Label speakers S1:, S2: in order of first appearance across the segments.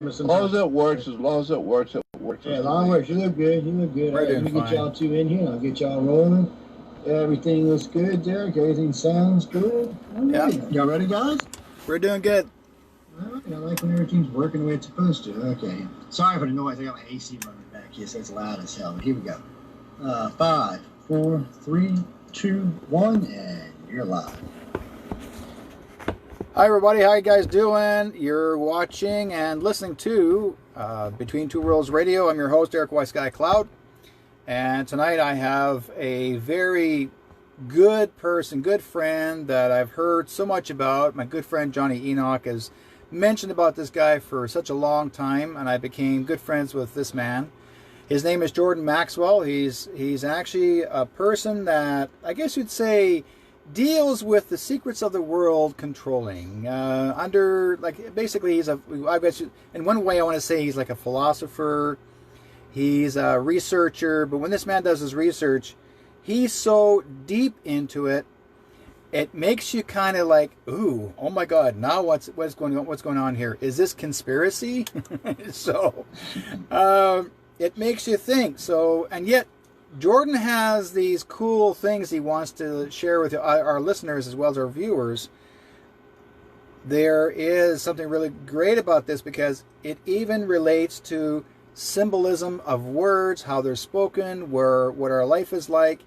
S1: As long as it works, it works.
S2: Yeah, as long as it works. You look good. You look good. All right, let me get y'all two in here. And I'll get y'all rolling. Everything looks good, Derek. Everything sounds good. All right.
S3: Yeah.
S2: Y'all ready, guys?
S3: We're doing good.
S2: All right. I like when everything's working the way it's supposed to. Okay. Sorry for the noise. I got my AC running back here, so it's loud as hell. But here we go. 5, 4, 3, 2, 1, and you're live.
S3: Hi everybody, how you guys doing? You're watching and listening to Between Two Worlds Radio. I'm your host, Eric White Sky Cloud. And tonight I have a very good person, good friend that I've heard so much about. My good friend Johnny Enoch has mentioned about this guy for such a long time, and I became good friends with this man. His name is Jordan Maxwell. He's actually a person that I guess you'd say deals with the secrets of the world controlling. Basically, I guess in one way I want to say he's like a philosopher. He's a researcher, but when this man does his research, he's so deep into it, it makes you kind of like, ooh, oh my God, now what's going on? What's going on here? Is this conspiracy? So it makes you think. So, and yet Jordan has these cool things he wants to share with our listeners as well as our viewers. There is something really great about this because it even relates to symbolism of words, how they're spoken, what our life is like,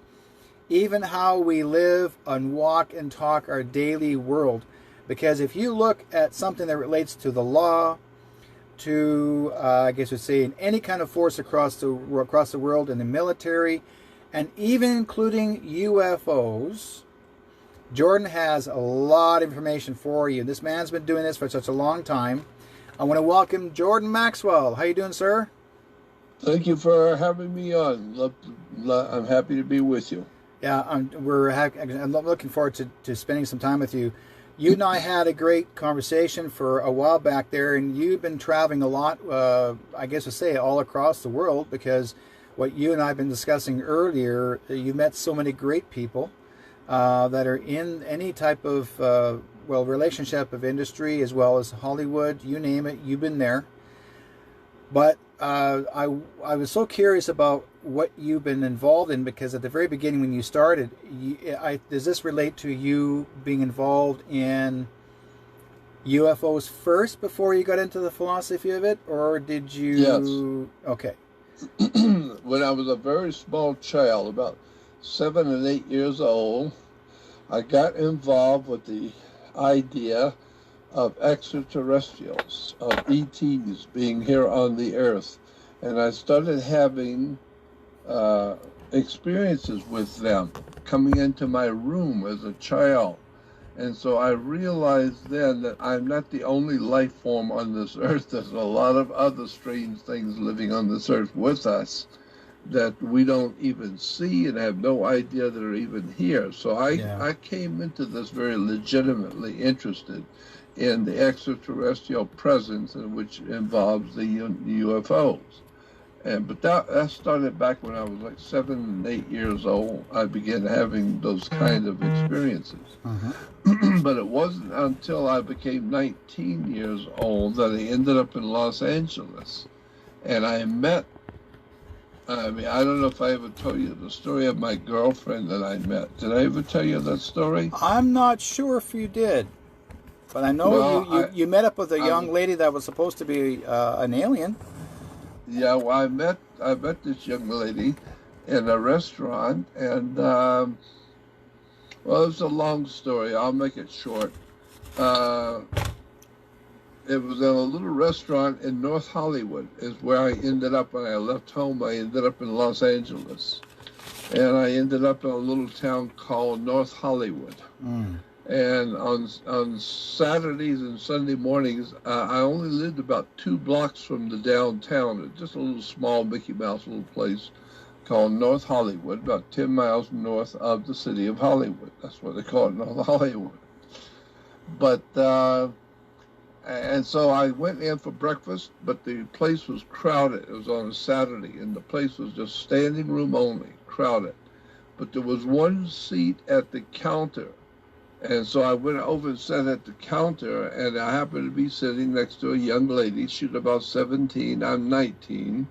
S3: even how we live and walk and talk our daily world. Because if you look at something that relates to the law, to, I guess we'd say, in any kind of force across the world, in the military, and even including UFOs, Jordan has a lot of information for you. This man's been doing this for such a long time. I want to welcome Jordan Maxwell. How you doing, sir?
S1: Thank you for having me on. I'm happy to be with you.
S3: Yeah, I'm looking forward to spending some time with you. You and I had a great conversation for a while back there, and you've been traveling a lot, I guess to say, all across the world, because what you and I have been discussing earlier, you met so many great people that are in any type of, relationship of industry, as well as Hollywood, you name it, you've been there. But I was so curious about what you've been involved in, because at the very beginning when you started, does this relate to you being involved in UFOs first before you got into the philosophy of it, or did you?
S1: Yes.
S3: Okay.
S1: When I was a very small child, about 7 and 8 years old, I got involved with the idea of extraterrestrials, of ETs being here on the earth. And I started having experiences with them coming into my room as a child. And so I realized then that I'm not the only life form on this earth. There's a lot of other strange things living on this earth with us that we don't even see and have no idea they're even here. So I came into this very legitimately interested in the extraterrestrial presence, which involves the UFOs. But that started back when I was like 7 and 8 years old. I began having those kind of experiences. But it wasn't until I became 19 years old that I ended up in Los Angeles. And I met, I don't know if I ever told you the story of my girlfriend that I met. Did I ever tell you that story?
S3: I'm not sure if you did. But I know you met up with a young lady that was supposed to be an alien.
S1: Yeah, well, I met this young lady in a restaurant, and it's a long story. I'll make it short. It was in a little restaurant in North Hollywood is where I ended up when I left home. I ended up in Los Angeles, and I ended up in a little town called North Hollywood. And on Saturdays and Sunday mornings, I only lived about 2 blocks from the downtown, just a little small Mickey Mouse little place called North Hollywood, about 10 miles north of the city of Hollywood. That's what they call it, North Hollywood. But, and so I went in for breakfast, but the place was crowded. It was on a Saturday, and the place was just standing room only, crowded. But there was one seat at the counter And so I went over and sat at the counter, and I happened to be sitting next to a young lady. She's about 17, I'm 19.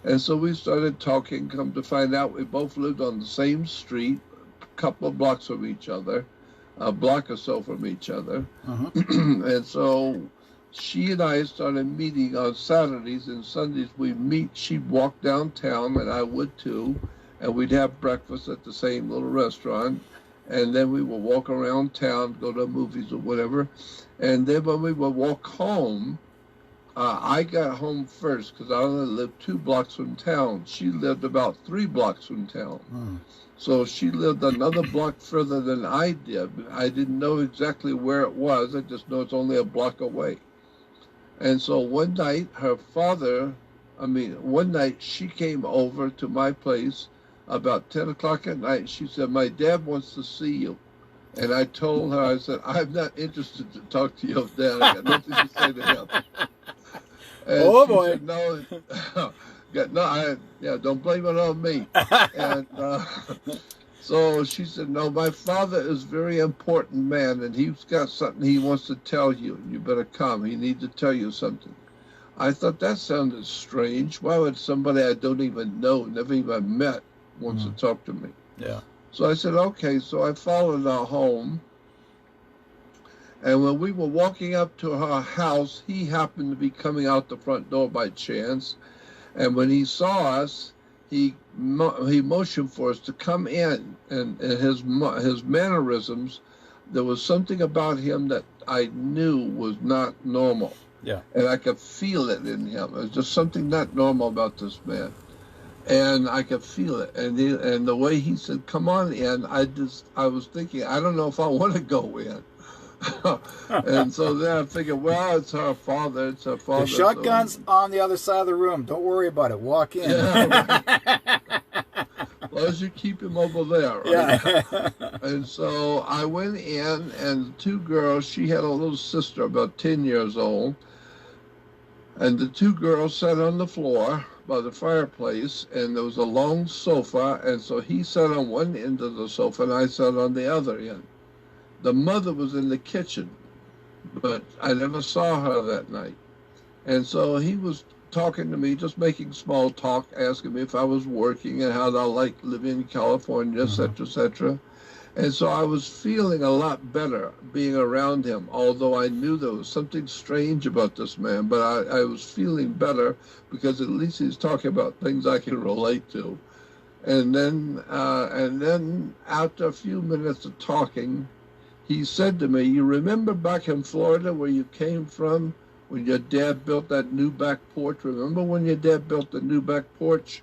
S1: And so we started talking. Come to find out, we both lived on the same street, a couple of blocks from each other, a block or so from each other. And so she and I started meeting on Saturdays, and Sundays we meet. She'd walk downtown, and I would too, and we'd have breakfast at the same little restaurant. And then we would walk around town, go to movies or whatever. And then when we would walk home, I got home first because I only lived 2 blocks from town. She lived about 3 blocks from town. So she lived another block further than I did. I didn't know exactly where it was. I just know it's only a block away. And so one night, one night she came over to my place about 10 o'clock at night. She said, my dad wants to see you. And I told her, I said, I'm not interested to talk to your dad. I got nothing to say to him. And
S3: oh,
S1: she
S3: boy.
S1: Said, no, don't blame it on me. And so she said, no, my father is a very important man, and he's got something he wants to tell you. You better come. He needs to tell you something. I thought that sounded strange. Why would somebody I don't even know, never even met, wants to talk to me?
S3: Yeah.
S1: So I said, okay. So I followed her home. And when we were walking up to her house, he happened to be coming out the front door by chance. And when he saw us, he motioned for us to come in. And his mannerisms, there was something about him that I knew was not normal.
S3: Yeah.
S1: And I could feel it in him. There's just something not normal about this man. And I could feel it. And the way he said, come on in, I was thinking, I don't know if I want to go in. And so then I figured, well, it's her father. It's her father.
S3: The shotgun's on the other side of the room. Don't worry about it. Walk in.
S1: Yeah, right. As long as you keep him over there, right? Yeah. And so I went in, and the 2 girls, she had a little sister about 10 years old, and the 2 girls sat on the floor by the fireplace, and there was a long sofa, and so he sat on one end of the sofa, and I sat on the other end. The mother was in the kitchen, but I never saw her that night. And so he was talking to me, just making small talk, asking me if I was working and how I like living in California, et cetera, et cetera. And so I was feeling a lot better being around him, although I knew there was something strange about this man, but I was feeling better because at least he's talking about things I can relate to. And then after a few minutes of talking, he said to me, you remember back in Florida where you came from when your dad built that new back porch? Remember when your dad built the new back porch?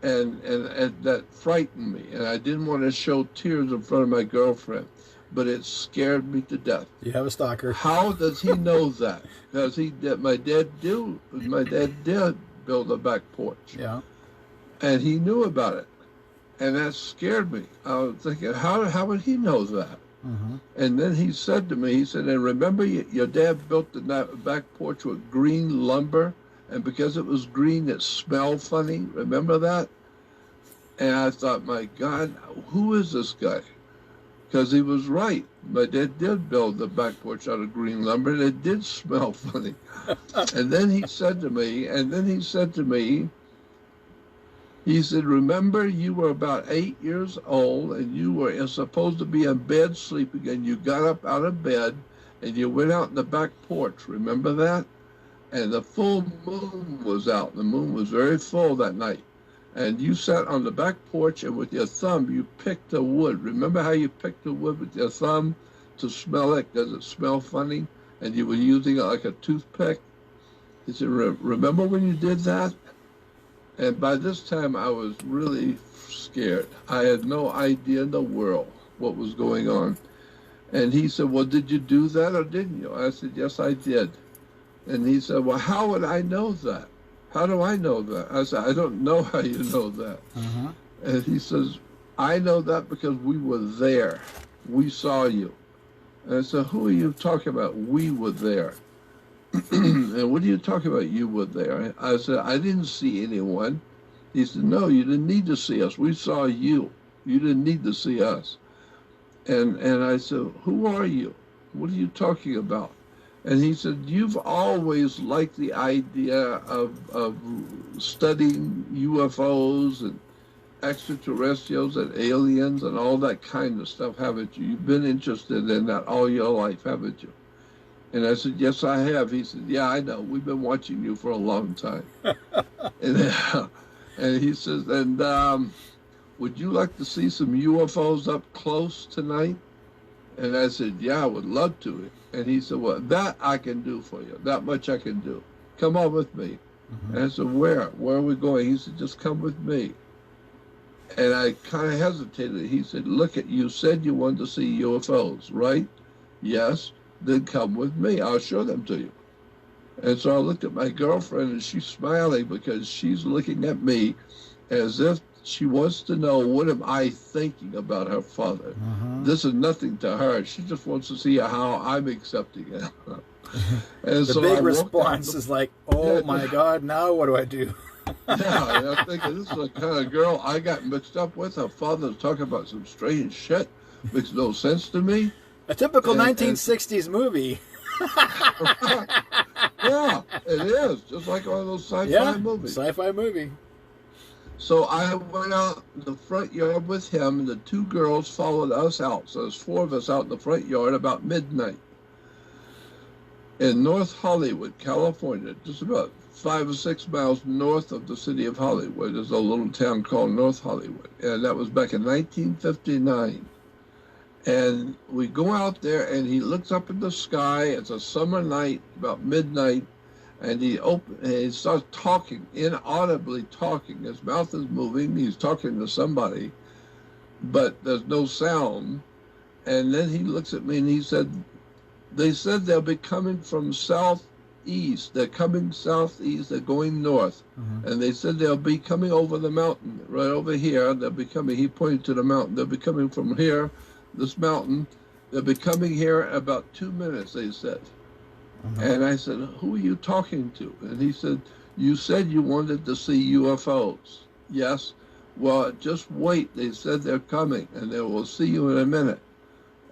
S1: And that frightened me. And I didn't want to show tears in front of my girlfriend, but it scared me to death.
S3: You have a stalker.
S1: How does he know that? Because my dad did build a back porch.
S3: Yeah.
S1: And he knew about it. And that scared me. I was thinking, how would he know that? And then he said to me, he said, and remember your dad built the back porch with green lumber, and because it was green, it smelled funny. Remember that? And I thought, my God, who is this guy? Because he was right. My dad did build the back porch out of green lumber, and it did smell funny. And then he said to me, he said, remember you were about 8 years old and you were supposed to be in bed sleeping, and you got up out of bed and you went out in the back porch. Remember that? And the full moon was out. The moon was very full that night. And you sat on the back porch, and with your thumb you picked the wood. Remember how you picked the wood with your thumb to smell it? Does it smell funny? And you were using it like a toothpick. He said, remember when you did that? And by this time, I was really scared. I had no idea in the world what was going on. And he said, well, did you do that or didn't you? I said, yes, I did. And he said, well, how would I know that? How do I know that? I said, I don't know how you know that. And he says, I know that because we were there. We saw you. And I said, who are you talking about? We were there. And what are you talking about? You were there. I said, I didn't see anyone. He said, no, you didn't need to see us. We saw you. You didn't need to see us. And I said, who are you? What are you talking about? And he said, you've always liked the idea of studying UFOs and extraterrestrials and aliens and all that kind of stuff, haven't you? You've been interested in that all your life, haven't you? And I said, yes, I have. He said, yeah, I know. We've been watching you for a long time. And he says, and would you like to see some UFOs up close tonight? And I said, yeah, I would love to. And he said, well, that I can do for you. That much I can do. Come on with me. Mm-hmm. And I said, where? Where are we going? He said, just come with me. And I kind of hesitated. He said, look, you said you wanted to see UFOs, right? Yes. Then come with me. I'll show them to you. And so I looked at my girlfriend, and she's smiling because she's looking at me as if she wants to know, what am I thinking about her father? Uh-huh. This is nothing to her. She just wants to see how I'm accepting it. And
S3: the
S1: so
S3: big response is like, oh my God, now what do I do?
S1: Yeah, I'm thinking, this is the kind of girl I got mixed up with. Her father's talking about some strange shit. Makes no sense to me.
S3: A typical 1960s movie.
S1: Yeah, it is. Just like one of those sci-fi movies.
S3: Sci-fi movie.
S1: So I went out in the front yard with him, and the two girls followed us out. So there's four of us out in the front yard about midnight in North Hollywood, California, just about 5 or 6 miles north of the city of Hollywood. There's a little town called North Hollywood, and that was back in 1959. And we go out there, and he looks up in the sky. It's a summer night, about midnight, and he starts talking, inaudibly talking. His mouth is moving. He's talking to somebody, but there's no sound. And then he looks at me, and he said, they said they'll be coming from southeast. They're coming southeast. They're going north. Mm-hmm. And they said they'll be coming over the mountain, right over here. They'll be coming. He pointed to the mountain. They'll be coming from here, this mountain. They'll be coming here in about 2 minutes, they said. Mm-hmm. And I said, who are you talking to? And he said, you said you wanted to see UFOs. Yes. Well, just wait. They said they're coming, and they will see you in a minute.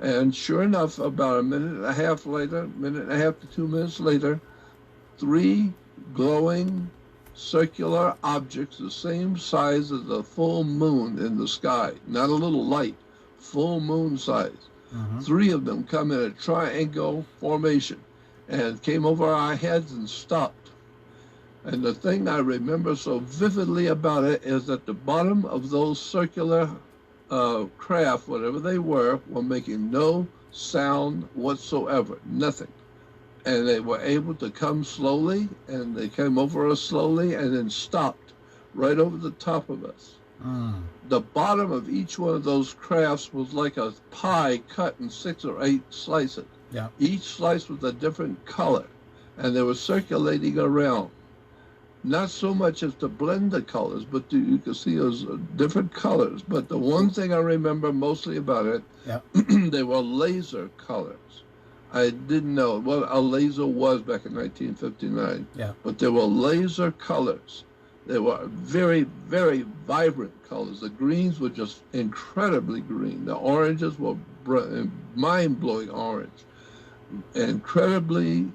S1: And sure enough, about a minute and a half later, minute and a half to 2 minutes later, 3 glowing circular objects the same size as a full moon in the sky, not a little light, full moon size. Mm-hmm. 3 of them come in a triangle formation and came over our heads and stopped. And the thing I remember so vividly about it is that the bottom of those circular craft, whatever they were making no sound whatsoever, nothing. And they were able to come slowly, and they came over us slowly and then stopped right over the top of us. Mm. The bottom of each one of those crafts was like a pie cut in 6 or 8 slices. Yeah. Each slice was a different color, and they were circulating around. Not so much as to blend the colors, but you could see those different colors. But the one thing I remember mostly about it, they were laser colors. I didn't know what a laser was back in 1959, but they were laser colors. They were very, very vibrant colors. The greens were just incredibly green. The oranges were mind-blowing orange. Incredibly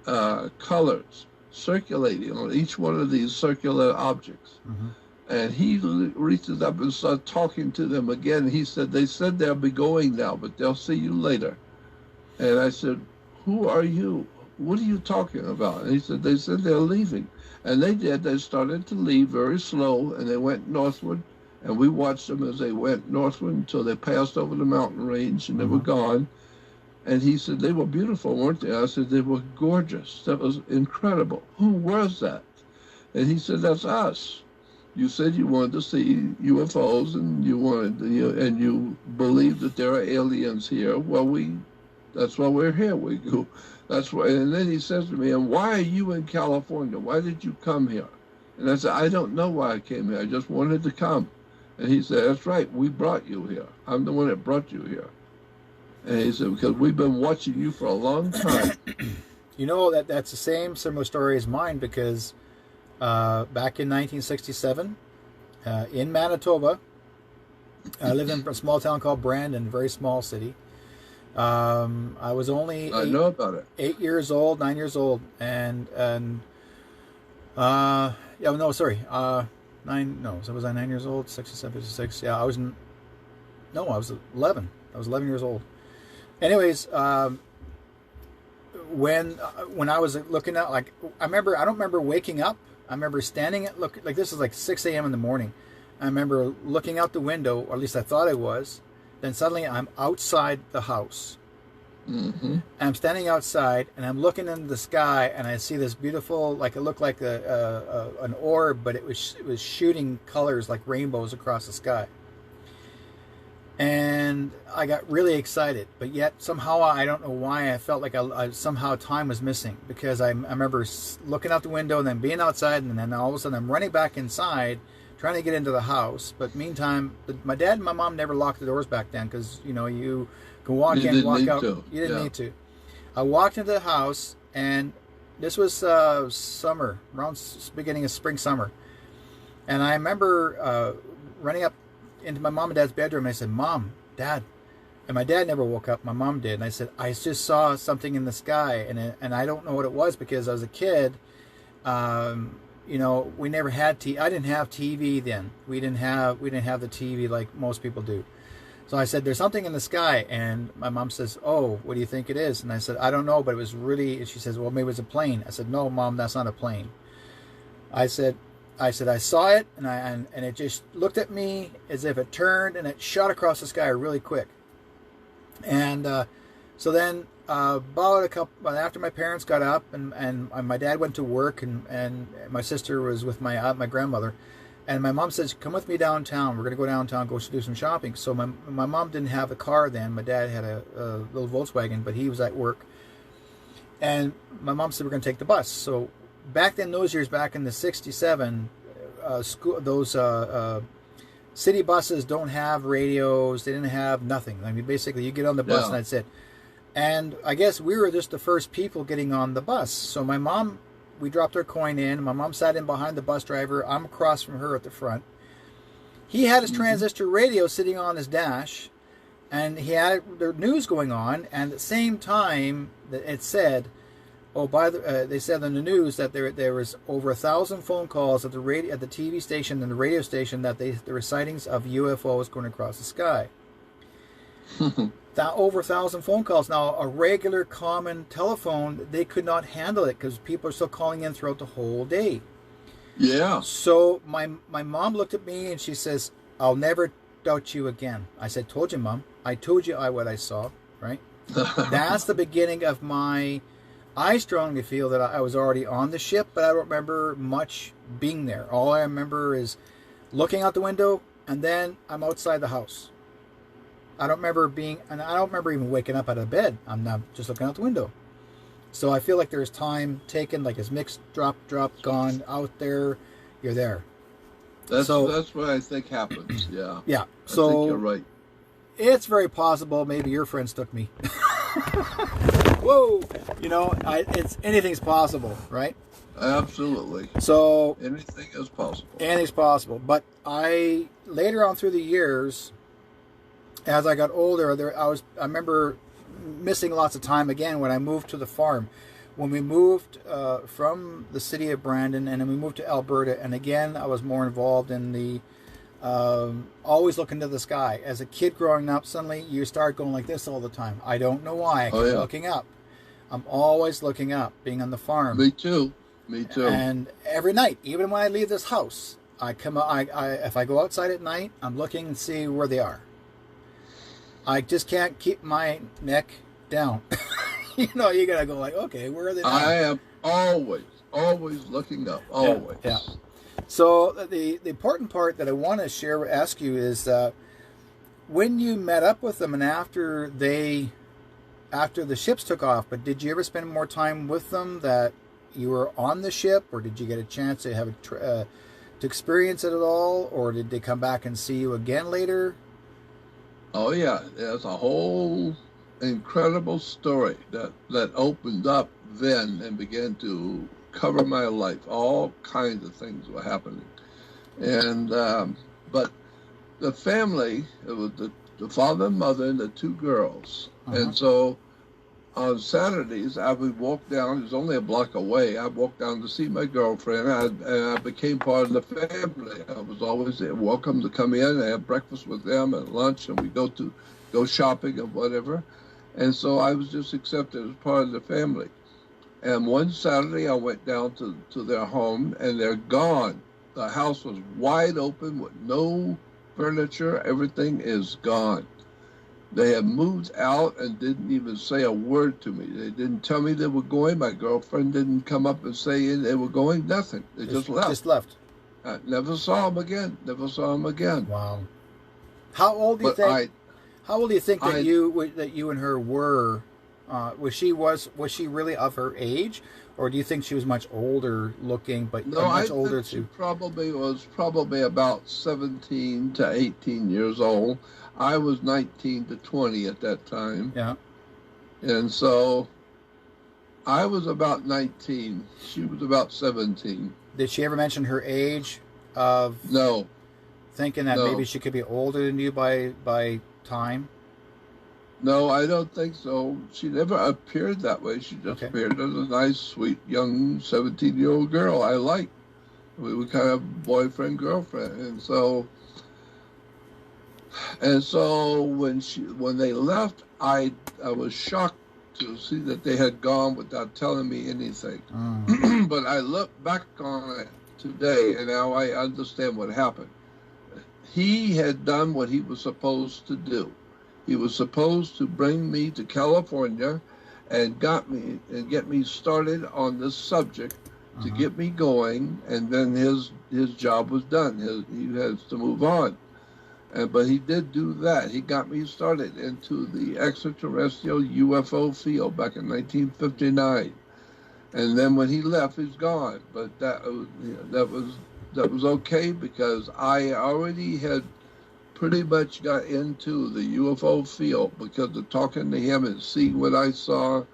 S1: colors circulating on each one of these circular objects. Mm-hmm. And he reaches up and starts talking to them again. He said, they said they'll be going now, but they'll see you later. And I said, who are you? What are you talking about? And he said, they said they're leaving. And they did. They started to leave very slow, and they went northward. And we watched them as they went northward until they passed over the mountain range, and they were gone. And he said, they were beautiful, weren't they? I said, they were gorgeous. That was incredible. Who was that? And he said, that's us. You said you wanted to see UFOs, and you believe that there are aliens here. Well, that's why we're here. That's why. And then he says to me, and why are you in California? Why did you come here? And I said, I don't know why I came here. I just wanted to come. And he said, that's right. We brought you here. I'm the one that brought you here. And he said, because we've been watching you for a long time.
S3: You know, that's the same similar story as mine, because back in 1967, in Manitoba, I lived in a small town called Brandon, very small city. I was only
S1: I know about it.
S3: 8 years old, 9 years old, and yeah, no, sorry, nine, no, so was I 9 years old? 67, 66. Yeah, no, I was 11. I was 11 years old. Anyways, when I was looking at, like, I don't remember waking up. I remember standing at, look, like, this is like 6 a.m. in the morning. I remember looking out the window, or at least I thought I was. Then suddenly I'm outside the house.
S1: Mm-hmm.
S3: I'm standing outside and I'm looking into the sky, and I see this beautiful, like, it looked like an orb, but it was shooting colors like rainbows across the sky. And I got really excited, but yet somehow I don't know why I felt like somehow time was missing, because I remember looking out the window and then being outside, and then all of a sudden I'm running back inside trying to get into the house. But meantime, my dad and my mom never locked the doors back then, because you can walk in, walk out. You didn't need to. I walked into the house, and this was summer, around beginning of spring, summer, and I remember running up into my mom and dad's bedroom, and I said, "Mom, Dad," and my dad never woke up. My mom did, and I said, "I just saw something in the sky, and I don't know what it was, because I was a kid. We never had I didn't have TV then. We didn't have the TV like most people do." So I said, "There's something in the sky," and my mom says, "Oh, what do you think it is?" And I said, "I don't know, but it was really." And she says, "Well, maybe it was a plane." I said, "No, Mom, that's not a plane." I said, I saw it, and it just looked at me as if it turned, and it shot across the sky really quick. And so then after my parents got up, and my dad went to work, and my sister was with my grandmother, and my mom says, "Come with me downtown. We're going to go downtown, go do some shopping." So my mom didn't have a car then. My dad had a little Volkswagen, but he was at work. And my mom said, "We're going to take the bus." So back then, those years, back in the 67, city buses don't have radios. They didn't have nothing. I mean, basically, you get on the bus, and that's it. And I guess we were just the first people getting on the bus. So my mom, we dropped our coin in. My mom sat in behind the bus driver. I'm across from her at the front. He had his transistor radio sitting on his dash, and he had the news going on. And at the same time, it said, they said on the news that there was over 1,000 phone calls at the TV station and the radio station that there were sightings of UFOs going across the sky. Over 1,000 phone calls. Now, a regular common telephone, they could not handle it, because people are still calling in throughout the whole day.
S1: Yeah.
S3: So my mom looked at me and she says, "I'll never doubt you again." I said, "Told you, Mom. I told you what I saw," right? That's the beginning of I strongly feel that I was already on the ship, but I don't remember much being there. All I remember is looking out the window, and then I'm outside the house. I don't remember even waking up out of bed. I'm not just looking out the window. So I feel like there's time taken, like it's mixed, drop, gone, out there, you're there.
S1: That's what I think happens, yeah.
S3: Yeah,
S1: so I think you're right.
S3: It's very possible maybe your friends took me. Whoa! Anything's possible, right?
S1: Absolutely.
S3: So
S1: anything is possible.
S3: Anything's possible. But later on through the years, as I got older, I remember missing lots of time again when I moved to the farm. When we moved from the city of Brandon, and then we moved to Alberta, and again I was more involved in the always looking to the sky. As a kid growing up, suddenly you start going like this all the time. I don't know why. I keep looking up. I'm always looking up, being on the farm.
S1: Me too.
S3: And every night, even when I leave this house, if I go outside at night, I'm looking and see where they are. I just can't keep my neck down. You gotta go like, okay, where are they now?
S1: I am always looking up, always.
S3: Yeah. So the important part that I want to ask you is when you met up with them, and after the ships took off, but did you ever spend more time with them that you were on the ship, or did you get a chance to have to experience it at all, or did they come back and see you again later?
S1: Oh yeah, there's a whole incredible story that opened up then and began to cover my life. All kinds of things were happening, and but the family, it was the father and mother and the two girls. And so on Saturdays, I would walk down. It was only a block away. I walked down to see my girlfriend, and I became part of the family. I was always welcome to come in and have breakfast with them and lunch, and we go shopping and whatever. And so I was just accepted as part of the family. And one Saturday, I went down to their home, and they're gone. The house was wide open with no furniture. Everything is gone. They had moved out and didn't even say a word to me. They didn't tell me they were going. My girlfriend didn't come up and say they were going. Nothing. They just left.
S3: Just left.
S1: I never saw them again. Never saw them again.
S3: Wow. How old do you think? How old do you think that you and her were? Was she really of her age, or do you think she was much older looking, but
S1: no,
S3: much
S1: I
S3: older
S1: think
S3: too?
S1: She was probably about 17 to 18 years old. I was 19 to 20 at that time.
S3: Yeah.
S1: And so I was about 19. She was about 17.
S3: Did she ever mention her age of
S1: No.
S3: Thinking that maybe she could be older than you by time?
S1: No, I don't think so. She never appeared that way. She just appeared as a nice, sweet, young 17-year-old girl I liked. We were kind of boyfriend, girlfriend. And so when they left, I was shocked to see that they had gone without telling me anything. But I look back on it today, and now I understand what happened. He had done what he was supposed to do. He was supposed to bring me to California and get me started on this subject to get me going, and then his job was done. He has to move on. But he did do that. He got me started into the extraterrestrial UFO field back in 1959. And then when he left, he's gone. But that was okay, because I already had pretty much got into the UFO field because of talking to him and seeing what I saw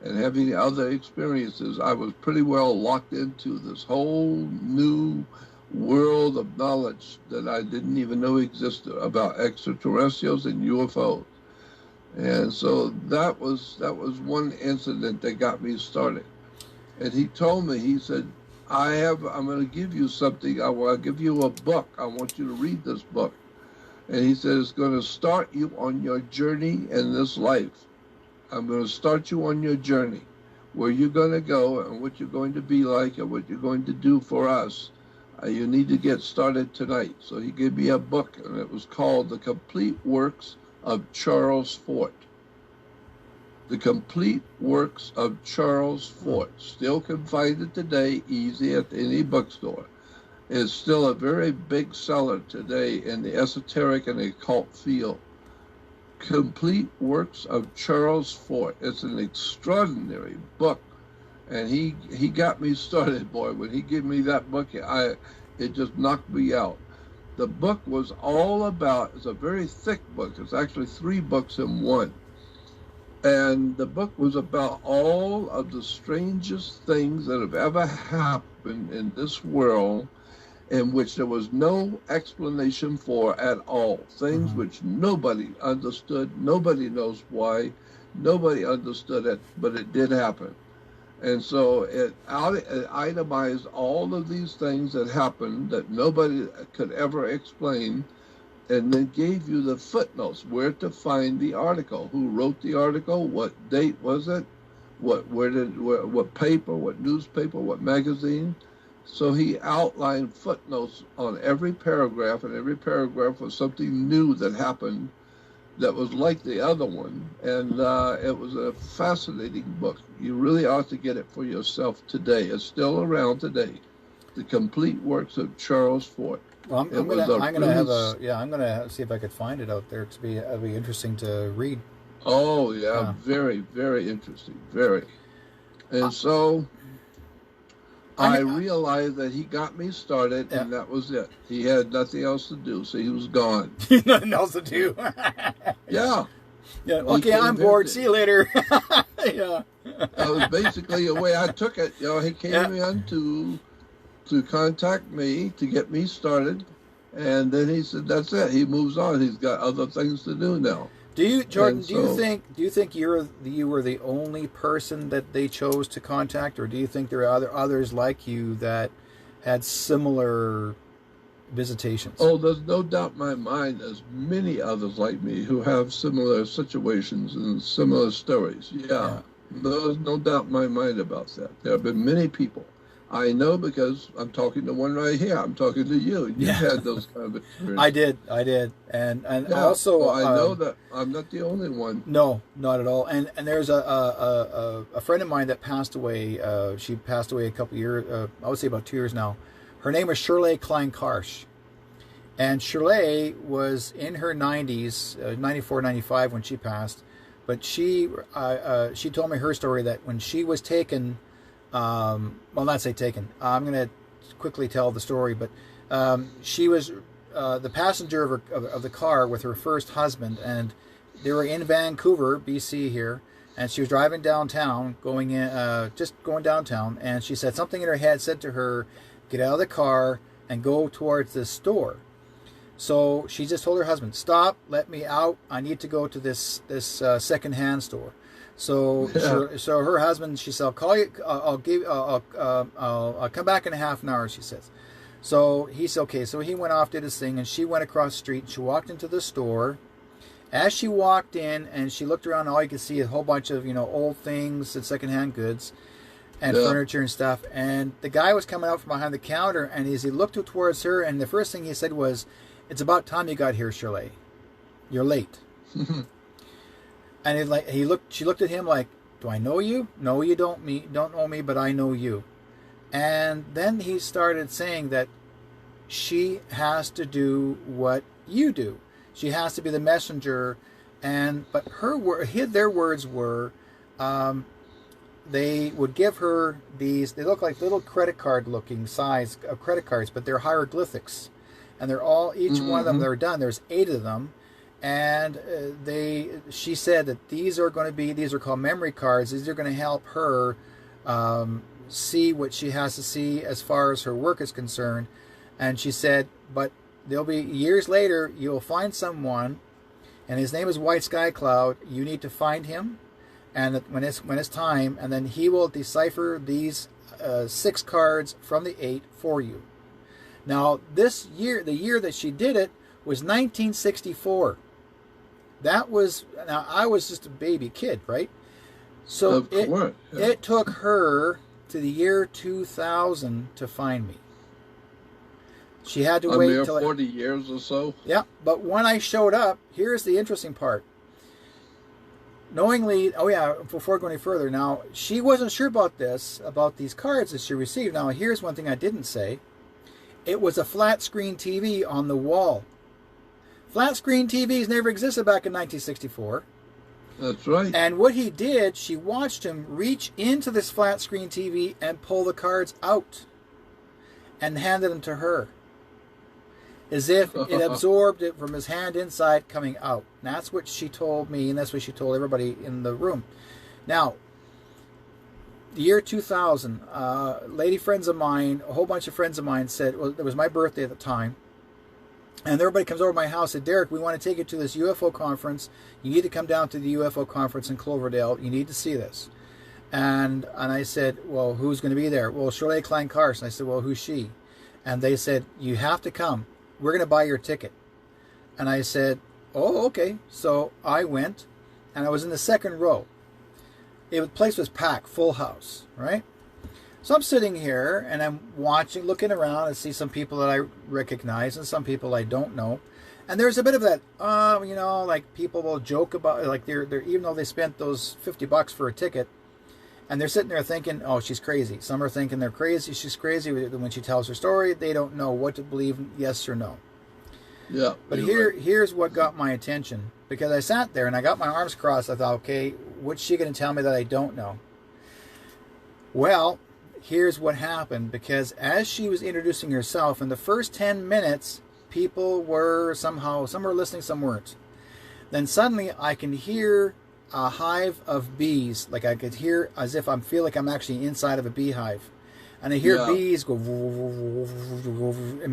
S1: and having other experiences. I was pretty well locked into this whole new world of knowledge that I didn't even know existed about extraterrestrials and UFOs. And so that was one incident that got me started. And he told me, he said, I'm going to give you something. I'll give you a book. I want you to read this book. And he said, it's going to start you on your journey in this life. I'm going to start you on your journey, where you're going to go and what you're going to be like and what you're going to do for us. You need to get started tonight. So he gave me a book, and it was called The Complete Works of Charles Fort. The Complete Works of Charles Fort. Still can find it today, easy at any bookstore. It's still a very big seller today in the esoteric and occult field. Complete Works of Charles Fort. It's an extraordinary book. And he got me started, boy. When he gave me that book, it just knocked me out. The book was all about, it's a very thick book. It's actually 3 books in one. And the book was about all of the strangest things that have ever happened in this world, in which there was no explanation for at all. Things which nobody understood, nobody knows why, nobody understood it, but it did happen. And so it itemized all of these things that happened that nobody could ever explain, and then gave you the footnotes, where to find the article, who wrote the article, what date was it, what paper, what newspaper, what magazine. So he outlined footnotes on every paragraph, and every paragraph was something new that happened that was like the other one. And it was a fascinating book. You really ought to get it for yourself today. It's still around today. The Complete Works of Charles Fort.
S3: Well, I'm gonna see if I could find it out there. It'll be interesting to read.
S1: Oh yeah, very, very interesting, very. And so I realized that he got me started, and that was it. He had nothing else to do, so he was gone.
S3: Nothing else to do.
S1: Yeah.
S3: Yeah. Okay, I'm bored. See you later. Yeah.
S1: That was basically the way I took it. He came in to contact me, to get me started, And then he said, that's it. He moves on. He's got other things to do now.
S3: Do you, Jordan?
S1: And
S3: Do you
S1: so,
S3: think you were the only person that they chose to contact, or do you think there are others like you that had similar visitations?
S1: oh, there's no doubt in my mind there's many others like me who have similar situations and similar stories. Yeah,
S3: Yeah.
S1: there's no doubt in my mind about that. There have been many people. I know because I'm talking to one right here. I'm talking to you. You've
S3: Yeah.
S1: had those kind of experiences.
S3: I did, and
S1: Yeah,
S3: also
S1: so I know that I'm not the only one.
S3: no, not at all. And there's a friend of mine that passed away. She passed away a couple years. I would say about 2 years now. Her name was Shirley Klein-Karsh. And Shirley was in her 90s, 94, 95 when she passed. But she told me her story that when she was taken, well, not say taken. I'm going to quickly tell the story, but she was the passenger of the car with her first husband, and they were in Vancouver, BC here, and she was driving downtown, just going downtown, and she said something in her head said to her, get out of the car and go towards this store. So she just told her husband, stop, let me out. I need to go to this second-hand store. So so her husband, she said, I'll call you. I'll come back in a half an hour, she says. So he said, okay. So he went off, did his thing, and she went across the street. She walked into the store. As she walked in and she looked around, all you could see a whole bunch of old things and secondhand goods and furniture and stuff. And the guy was coming out from behind the counter, and as he looked towards her, and the first thing he said was, it's about time you got here, Shirley. You're late. And she looked at him like, do I know you? No, you don't know me, but I know you. And then he started saying that she has to do what you do. She has to be the messenger. But their words were, they would give her these, they look like little credit card looking size of credit cards, but they're hieroglyphics. And they're all, each one of them, they're done. There's 8 of them. And she said that these are called memory cards. These are going to help her see what she has to see as far as her work is concerned. And she said, but there'll be years later, you'll find someone, and his name is White Sky Cloud. You need to find him, and when it's time, and then he will decipher these 6 cards from the 8 for you. Now, the year that she did it was 1964. Now, I was just a baby kid, right? So it took her to the year 2000 to find me. She had to wait till
S1: 40 years or so.
S3: Yeah, but when I showed up, here's the interesting part. Knowingly, before going any further, now, she wasn't sure about these cards that she received. Now, here's one thing I didn't say. It was a flat screen TV on the wall. Flat screen TVs never existed back in 1964.
S1: That's right.
S3: And what he did, she watched him reach into this flat screen TV and pull the cards out and handed them to her, as if it absorbed it from his hand inside coming out. And that's what she told me, and that's what she told everybody in the room. Now, the year 2000, lady friends of mine, a whole bunch of friends of mine said, well, it was my birthday at the time, and everybody comes over to my house and said, Derek, we want to take you to this UFO conference. You need to come down to the UFO conference in Cloverdale. You need to see this. And I said, well, who's going to be there? Well, Shirley Klein-Karsh. And I said, well, who's she? And they said, you have to come. We're going to buy your ticket. And I said, oh, okay. So I went, and I was in the second row. The place was packed, full house, right? So I'm sitting here, and I'm looking around, and see some people that I recognize, and some people I don't know. And there's a bit of that, like people will joke about, like they're even though they spent those $50 for a ticket, and they're sitting there thinking, oh, she's crazy. Some are thinking they're crazy, she's crazy. When she tells her story, they don't know what to believe, yes or no.
S1: Yeah.
S3: But here's what got my attention. Because I sat there and I got my arms crossed. I thought, okay, what's she going to tell me that I don't know? Well, here's what happened. Because as she was introducing herself, in the first 10 minutes, people were some were listening, some weren't. Then suddenly I can hear a hive of bees. Like I could hear as if I feel like I'm actually inside of a beehive. And I hear
S1: Yeah.
S3: bees go,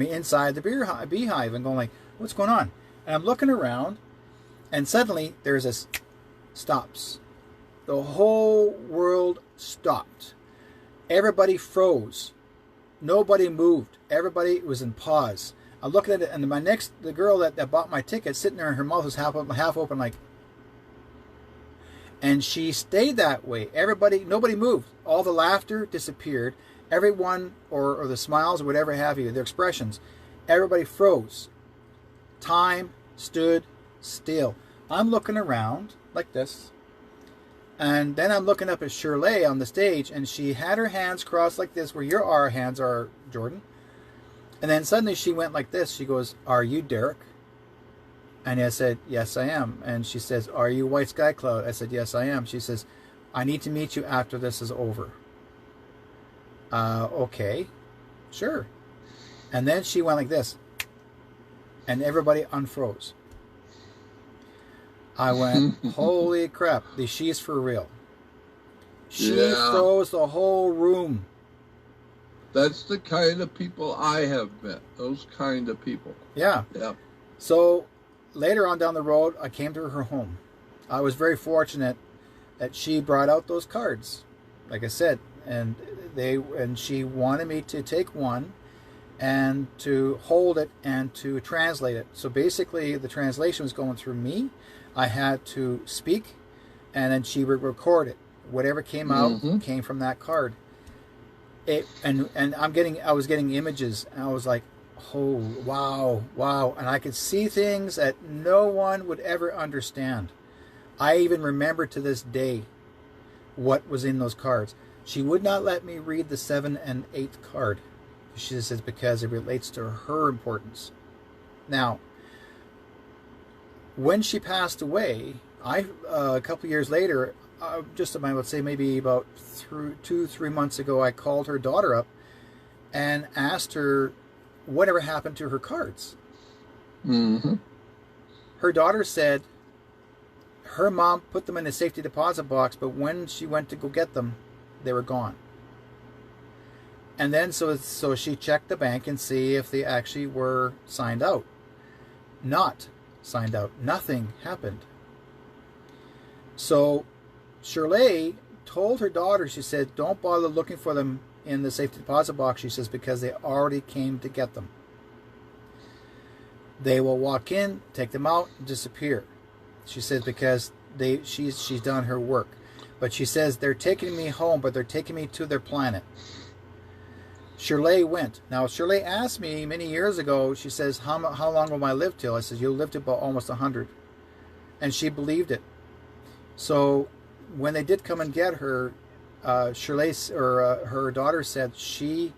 S3: inside the beehive, and going like, what's going on? And I'm looking around, and suddenly there's this stops. The whole world stopped. Everybody froze. Nobody moved. Everybody was in pause. I'm looking at it, and the girl that bought my ticket, sitting there, and her mouth was half open, like. And she stayed that way. Nobody moved. All the laughter disappeared. Everyone, or the smiles, or whatever have you, their expressions, everybody froze. Time stood still. I'm looking around like this. And then I'm looking up at Shirley on the stage, and she had her hands crossed like this, where your hands are, Jordan. And then suddenly she went like this. She goes, "Are you Derek?" And I said, "Yes, I am." And she says, "Are you White Sky Cloud?" I said, "Yes, I am." She says, "I need to meet you after this is over." Okay, sure. And then she went like this, and everybody unfroze. I went, holy crap, she's for real. She froze the whole room.
S1: That's the kind of people I have met. Those kind of people.
S3: Yeah.
S1: Yeah.
S3: So later on down the road, I came to her home. I was very fortunate that she brought out those cards, like I said, and she wanted me to take one and to hold it and to translate it. So basically, the translation was going through me. I had to speak, and then she would record it. Whatever came out came from that card. And I was getting images, and I was like, oh, wow. And I could see things that no one would ever understand. I even remember to this day what was in those cards. She would not let me read the 7th and 8th card. She says because it relates to her importance. Now, when she passed away, a couple years later, I would say maybe about 2-3 months ago, I called her daughter up and asked her whatever happened to her cards.
S1: Mm-hmm.
S3: Her daughter said her mom put them in a safety deposit box, but when she went to go get them, they were gone. And then so she checked the bank and see if they actually were signed out. Not signed out. Nothing happened. So Shirley told her daughter, she said, don't bother looking for them in the safety deposit box, she says, because they already came to get them. They will walk in, take them out, and disappear. She says because she's done her work. But she says they're taking me home, but they're taking me to their planet. Shirley went. Now, Shirley asked me many years ago, she says, how long will I live till? I said, you'll live to about almost 100. And she believed it. So when they did come and get her, Shirley, her daughter said she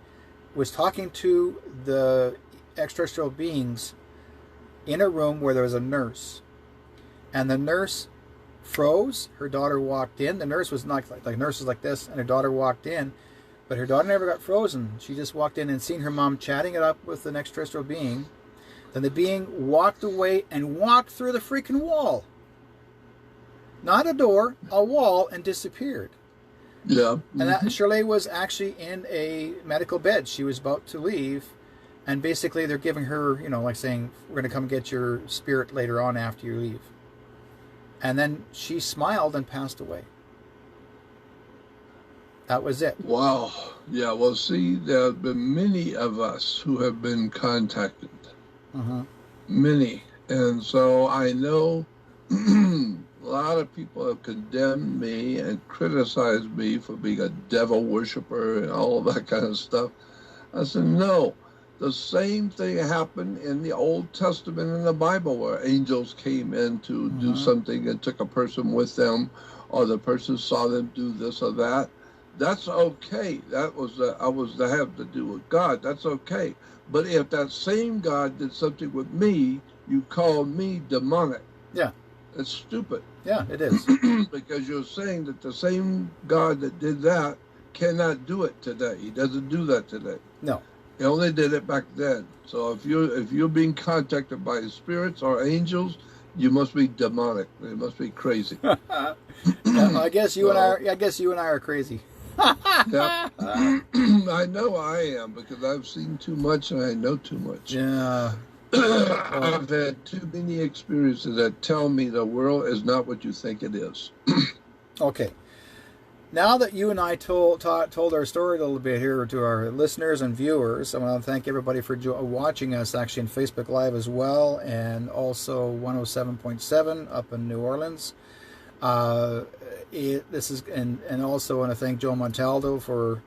S3: was talking to the extraterrestrial beings in a room where there was a nurse. And the nurse froze. Her daughter walked in. The nurse was not like nurse was like this, and her daughter walked in. But her daughter never got frozen. She just walked in and seen her mom chatting it up with an extraterrestrial being. Then the being walked away and walked through the freaking wall. Not a door, a wall, and disappeared.
S1: Yeah.
S3: And Shirley was actually in a medical bed. She was about to leave. And basically they're giving her, like saying, we're going to come get your spirit later on after you leave. And then she smiled and passed away. That was it.
S1: Wow. Yeah, well, see, there have been many of us who have been contacted. Many. And so I know a lot of people have condemned me and criticized me for being a devil worshiper and all of that kind of stuff. I said, no. The same thing happened in the Old Testament in the Bible, where angels came in to do something and took a person with them, or the person saw them do this or that. That's okay. That was to have to do with God. That's okay. But if that same God did something with me, you call me demonic.
S3: Yeah.
S1: It's stupid.
S3: Yeah, it is.
S1: Because you're saying that the same God that did that cannot do it today. He doesn't do that today.
S3: No.
S1: He only did it back then. So if you're being contacted by spirits or angels, you must be demonic. You must be crazy.
S3: I guess you and I are crazy.
S1: Yeah. I know I am because I've seen too much and I know too much.
S3: Yeah.
S1: I've had too many experiences that tell me the world is not what you think it is.
S3: Okay. Now that you and I told our story a little bit here to our listeners and viewers, I want to thank everybody for watching us actually in Facebook Live as well, and also 107.7 up in New Orleans. This is and also want to thank Joe Montaldo for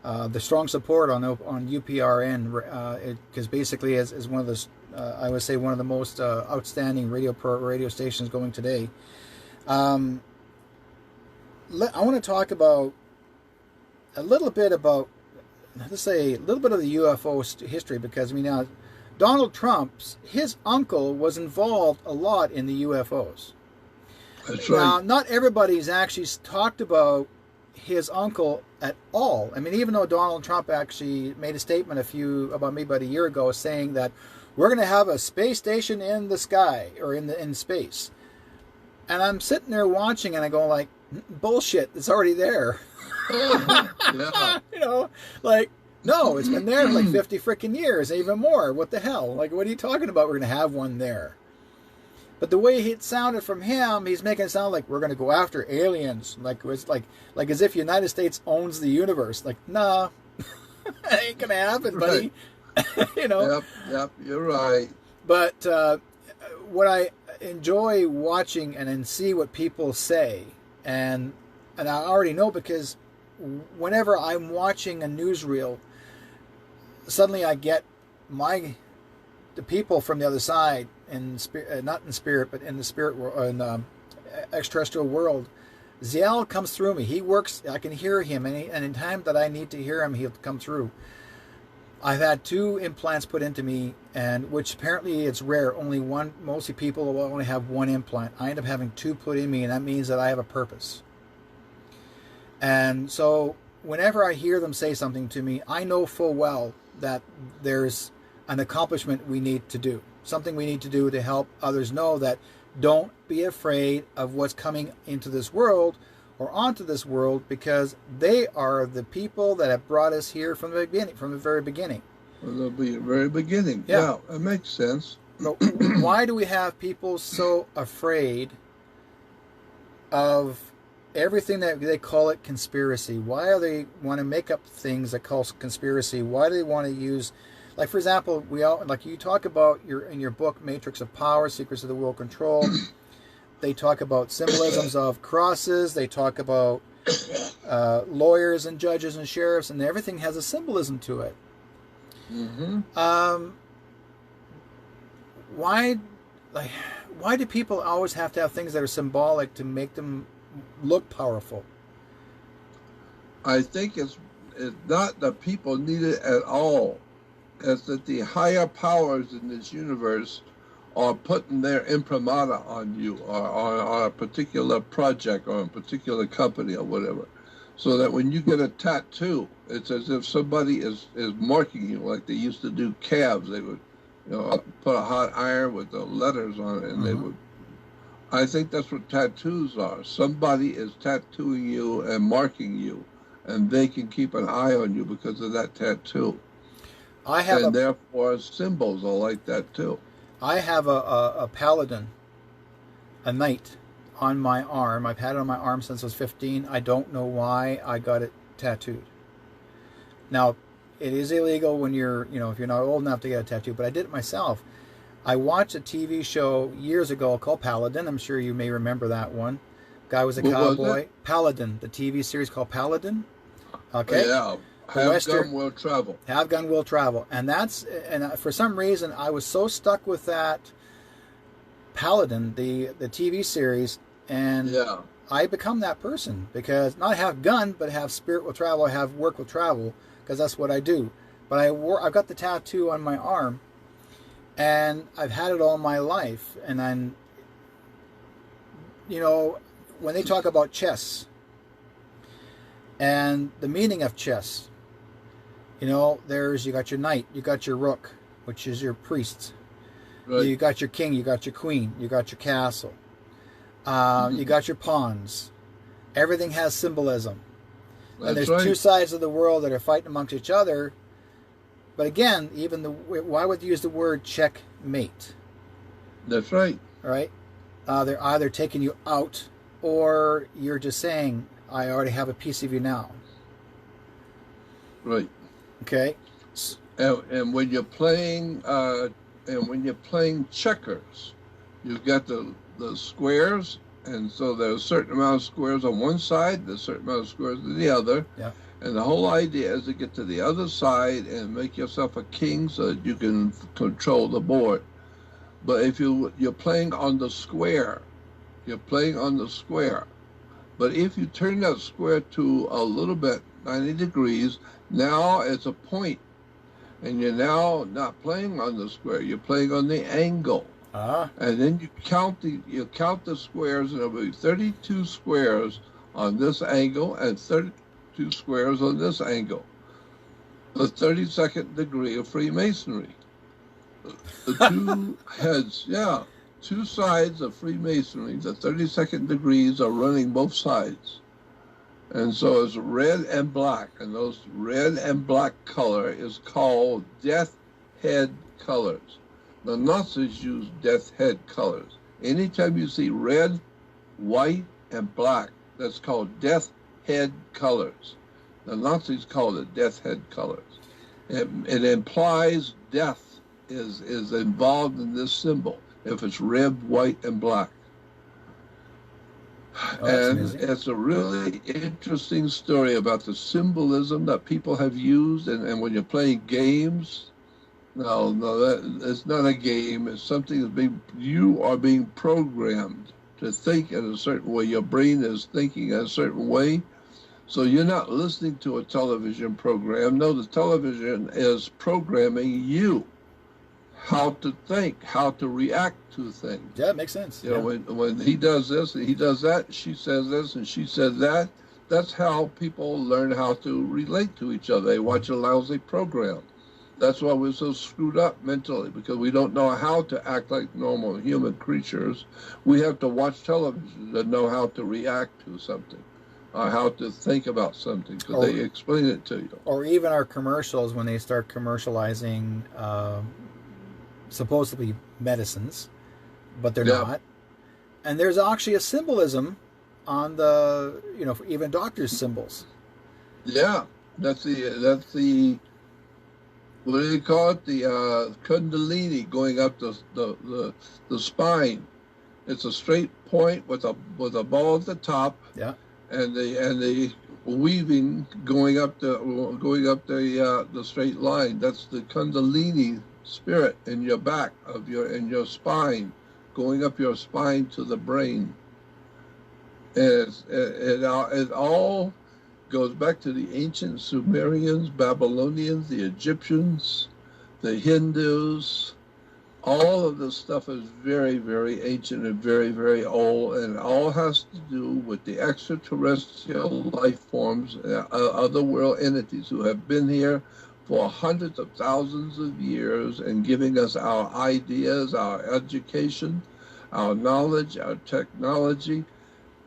S3: the strong support on UPRN, because basically is one of the I would say one of the most outstanding radio stations going today. I want to talk about a little bit about, let's say, a little bit of the UFO history, because I mean, now Donald Trump's his uncle was involved a lot in the UFOs.
S1: That's right.
S3: Now, not everybody's actually talked about his uncle at all. I mean, even though Donald Trump actually made a statement about a year ago, saying that we're going to have a space station in the sky or in space, and I'm sitting there watching and I go like, bullshit, it's already there.
S1: Yeah.
S3: You know, like, no, it's been there for like 50 freaking years, even more. What the hell? Like, what are you talking about? We're going to have one there. But the way it sounded from him, he's making it sound like we're going to go after aliens. Like, it's like as if the United States owns the universe. Like, nah, that ain't going to happen, buddy. Right. You know?
S1: Yep, you're right.
S3: But what I enjoy watching and then see what people say, and I already know, because whenever I'm watching a newsreel, suddenly I get the people from the other side, not in spirit, but in the spirit world, in extraterrestrial world. Zial comes through me. He works. I can hear him, and in time that I need to hear him, he'll come through. I've had 2 implants put into me, and which apparently it's rare. Only one. Mostly people will only have 1 implant. I end up having 2 put in me, and that means that I have a purpose. And so, whenever I hear them say something to me, I know full well that there's an accomplishment we need to do. Something we need to do to help others know that don't be afraid of what's coming into this world or onto this world, because they are the people that have brought us here from the beginning, from the very beginning.
S1: From the very beginning.
S3: Yeah,
S1: that makes sense.
S3: But why do we have people so afraid of everything that they call it conspiracy? Why do they want to make up things that call conspiracy? Why do they want to use, like, for example, like you talk about in your book, Matrix of Power, Secrets of the World Control. They talk about symbolisms of crosses. They talk about lawyers and judges and sheriffs, and everything has a symbolism to it.
S1: Mm-hmm.
S3: Why do people always have to have things that are symbolic to make them look powerful?
S1: I think it's not that people need it at all. It's that the higher powers in this universe are putting their imprimatur on you, or on a particular project or a particular company or whatever. So that when you get a tattoo, it's as if somebody is marking you, like they used to do calves. They would, put a hot iron with the letters on it, and they would. I think that's what tattoos are. Somebody is tattooing you and marking you, and they can keep an eye on you because of that tattoo. Therefore, symbols are like that too.
S3: I have a paladin, a knight, on my arm. I've had it on my arm since I was 15. I don't know why I got it tattooed. Now, it is illegal when you're, if you're not old enough to get a tattoo, but I did it myself. I watched a TV show years ago called Paladin. I'm sure you may remember that one. Guy was a cowboy. Paladin, the TV series called Paladin. Okay.
S1: Yeah. Have gun will travel.
S3: Have gun will travel. And for some reason, I was so stuck with that Paladin, the TV series, and I become that person, because not have gun, but have spirit will travel, have work will travel, because that's what I do. But I've got the tattoo on my arm, and I've had it all my life. And I'm, when they talk about chess and the meaning of chess, you got your knight, you got your rook, which is your priest. Right. You got your king, you got your queen, you got your castle. You got your pawns. Everything has symbolism. And
S1: That's
S3: there's two
S1: right.
S3: sides of the world that are fighting amongst each other. But again, why would you use the word checkmate?
S1: That's right.
S3: Right? They're either taking you out, or you're just saying, I already have a piece of you now.
S1: Right.
S3: Okay?
S1: And when you're playing checkers, you've got the squares, and so there's a certain amount of squares on one side, there's a certain amount of squares on the other.
S3: Yeah.
S1: And the whole idea is to get to the other side and make yourself a king so that you can control the board. But if you're playing on the square, you're playing on the square. But if you turn that square to a little bit, 90 degrees, now it's a point. And you're now not playing on the square, you're playing on the angle. And then you count the squares, and there'll be 32 squares on this angle and 32 squares on this angle. The 32nd degree of Freemasonry. The two heads, yeah, two sides of Freemasonry, the 32nd degrees are running both sides. And so it's red and black, and those red and black color is called death head colors. The Nazis use death head colors. Anytime you see red, white, and black, that's called death head colors. The Nazis called it death head colors. It implies death is involved in this symbol if it's red, white, and black. And
S3: amazing.
S1: it's a really interesting story about the symbolism that people have used, and when you're playing games, no, it's not a game. It's something that's you are being programmed to think in a certain way. Your brain is thinking in a certain way. So you're not listening to a television program. No, the television is programming you how to think, how to react to things.
S3: Yeah, it makes sense.
S1: You know, when he does this and he does that, she says this and she says that, that's how people learn how to relate to each other. They watch a lousy program. That's why we're so screwed up mentally, because we don't know how to act like normal human creatures. We have to watch television to know how to react to something, or how to think about something, because they explain it to you.
S3: Or even our commercials, when they start commercializing supposedly medicines, but they're not. And there's actually a symbolism on the, for even doctors' symbols.
S1: Yeah, that's the what do you call it? The Kundalini going up the spine. It's a straight point with a ball at the top.
S3: Yeah.
S1: And the weaving going up the straight line. That's the Kundalini spirit in your back in your spine, going up your spine to the brain. And it all goes back to the ancient Sumerians, Babylonians, the Egyptians, the Hindus. All of this stuff is very, very ancient and very, very old, and it all has to do with the extraterrestrial life forms, other world entities who have been here for hundreds of thousands of years and giving us our ideas, our education, our knowledge, our technology,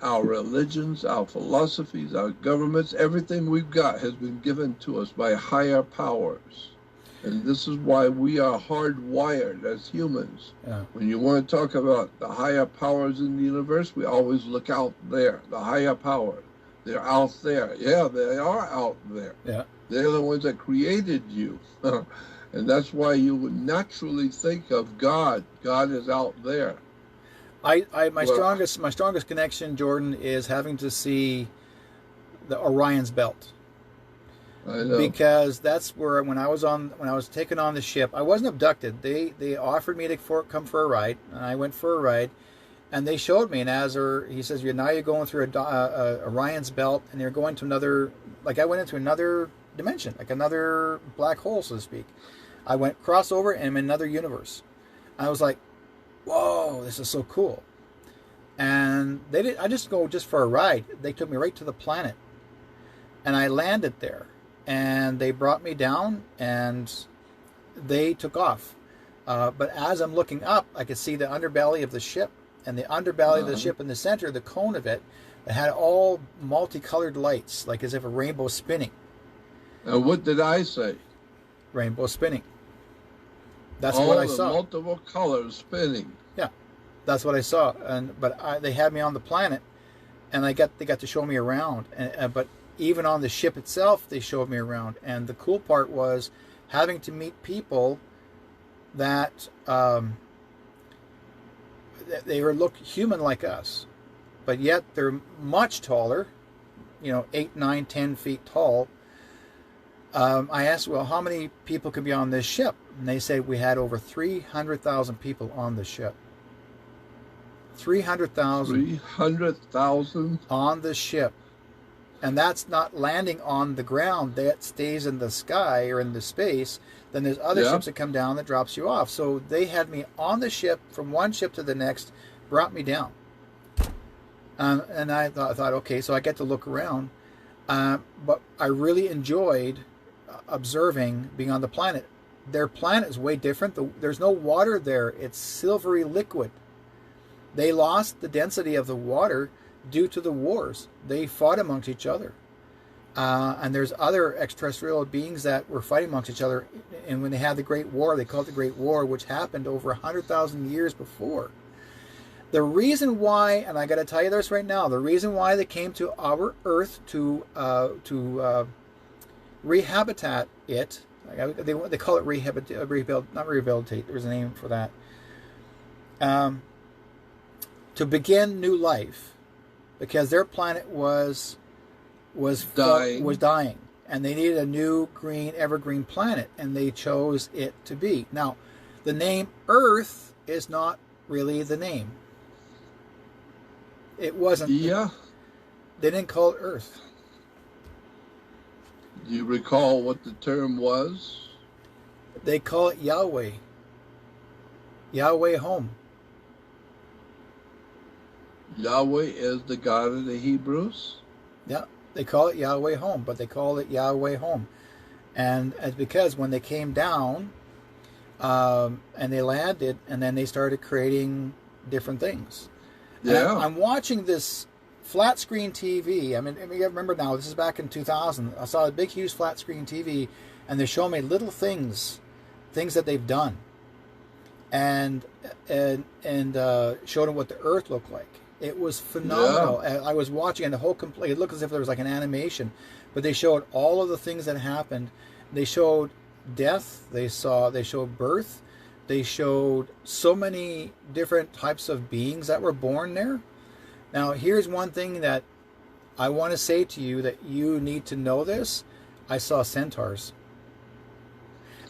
S1: our religions, our philosophies, our governments. Everything we've got has been given to us by higher powers. And this is why we are hardwired as humans.
S3: Yeah.
S1: When you want to talk about the higher powers in the universe, we always look out there. The higher power, they're out there. Yeah, they are out there.
S3: Yeah.
S1: They're the ones that created you. And that's why you would naturally think of God. God is out there.
S3: My strongest connection, Jordan, is having to see the Orion's belt.
S1: I know.
S3: Because that's where when I was taken on the ship, I wasn't abducted. They offered me to come for a ride, and I went for a ride, and they showed me. And he says, now you're going through Orion's belt, and you're going to another. Like I went into another dimension, like another black hole, so to speak. I went crossover, and I'm in another universe. I was like, whoa, this is so cool. And I just go just for a ride. They took me right to the planet, and I landed there. And they brought me down, and they took off. But as I'm looking up, I could see the underbelly of the ship, and the underbelly of the ship in the center, the cone of it, It had all multicolored lights, like as if a rainbow spinning.
S1: And what did I say?
S3: Rainbow spinning. That's
S1: All
S3: what I
S1: the
S3: saw.
S1: multiple colors spinning.
S3: Yeah, that's what I saw. But they had me on the planet, and they got to show me around. But even on the ship itself, they showed me around. And the cool part was having to meet people that they look human like us, but yet they're much taller. 8, 9, 10 feet tall. I asked, well, how many people could be on this ship? And they said we had over 300,000 people on the ship. 300,000.
S1: 300,000?
S3: On the ship. And that's not landing on the ground. That stays in the sky or in the space. Then there's other ships that come down that drops you off. So they had me on the ship, from one ship to the next, brought me down. And I thought, okay, so I get to look around. But I really enjoyed observing being on the planet. Their planet is way different. There's no water there. It's silvery liquid. They lost the density of the water due to the wars. They fought amongst each other. And there's other extraterrestrial beings that were fighting amongst each other. And when they had the Great War, they called it the Great War, which happened over 100,000 years before. The reason why, and I got to tell you this right now, the reason why they came to our Earth to rehabitat it, they call it not rehabilitate, there's a name for that, to begin new life, because their planet was dying, and they needed a new green evergreen planet, and they chose it to be. Now, the name Earth is not really the name. It wasn't.
S1: Yeah.
S3: They didn't call it Earth.
S1: Do you recall what the term was?
S3: They call it Yahweh. Yahweh home.
S1: Yahweh is the God of the Hebrews?
S3: Yeah, they call it Yahweh home, but they call it Yahweh home. And it's because when they came down and they landed, and then they started creating different things.
S1: Yeah.
S3: I'm watching this flat screen TV. I mean, remember now, this is back in 2000. I saw a big, huge flat screen TV, and they show me little things that they've done, and showed them what the Earth looked like. It was phenomenal.
S1: Yeah.
S3: I was watching, and the whole complete. It looked as if there was like an animation, but they showed all of the things that happened. They showed death. They showed birth. They showed so many different types of beings that were born there. Now, here's one thing that I want to say to you that you need to know this. I saw centaurs.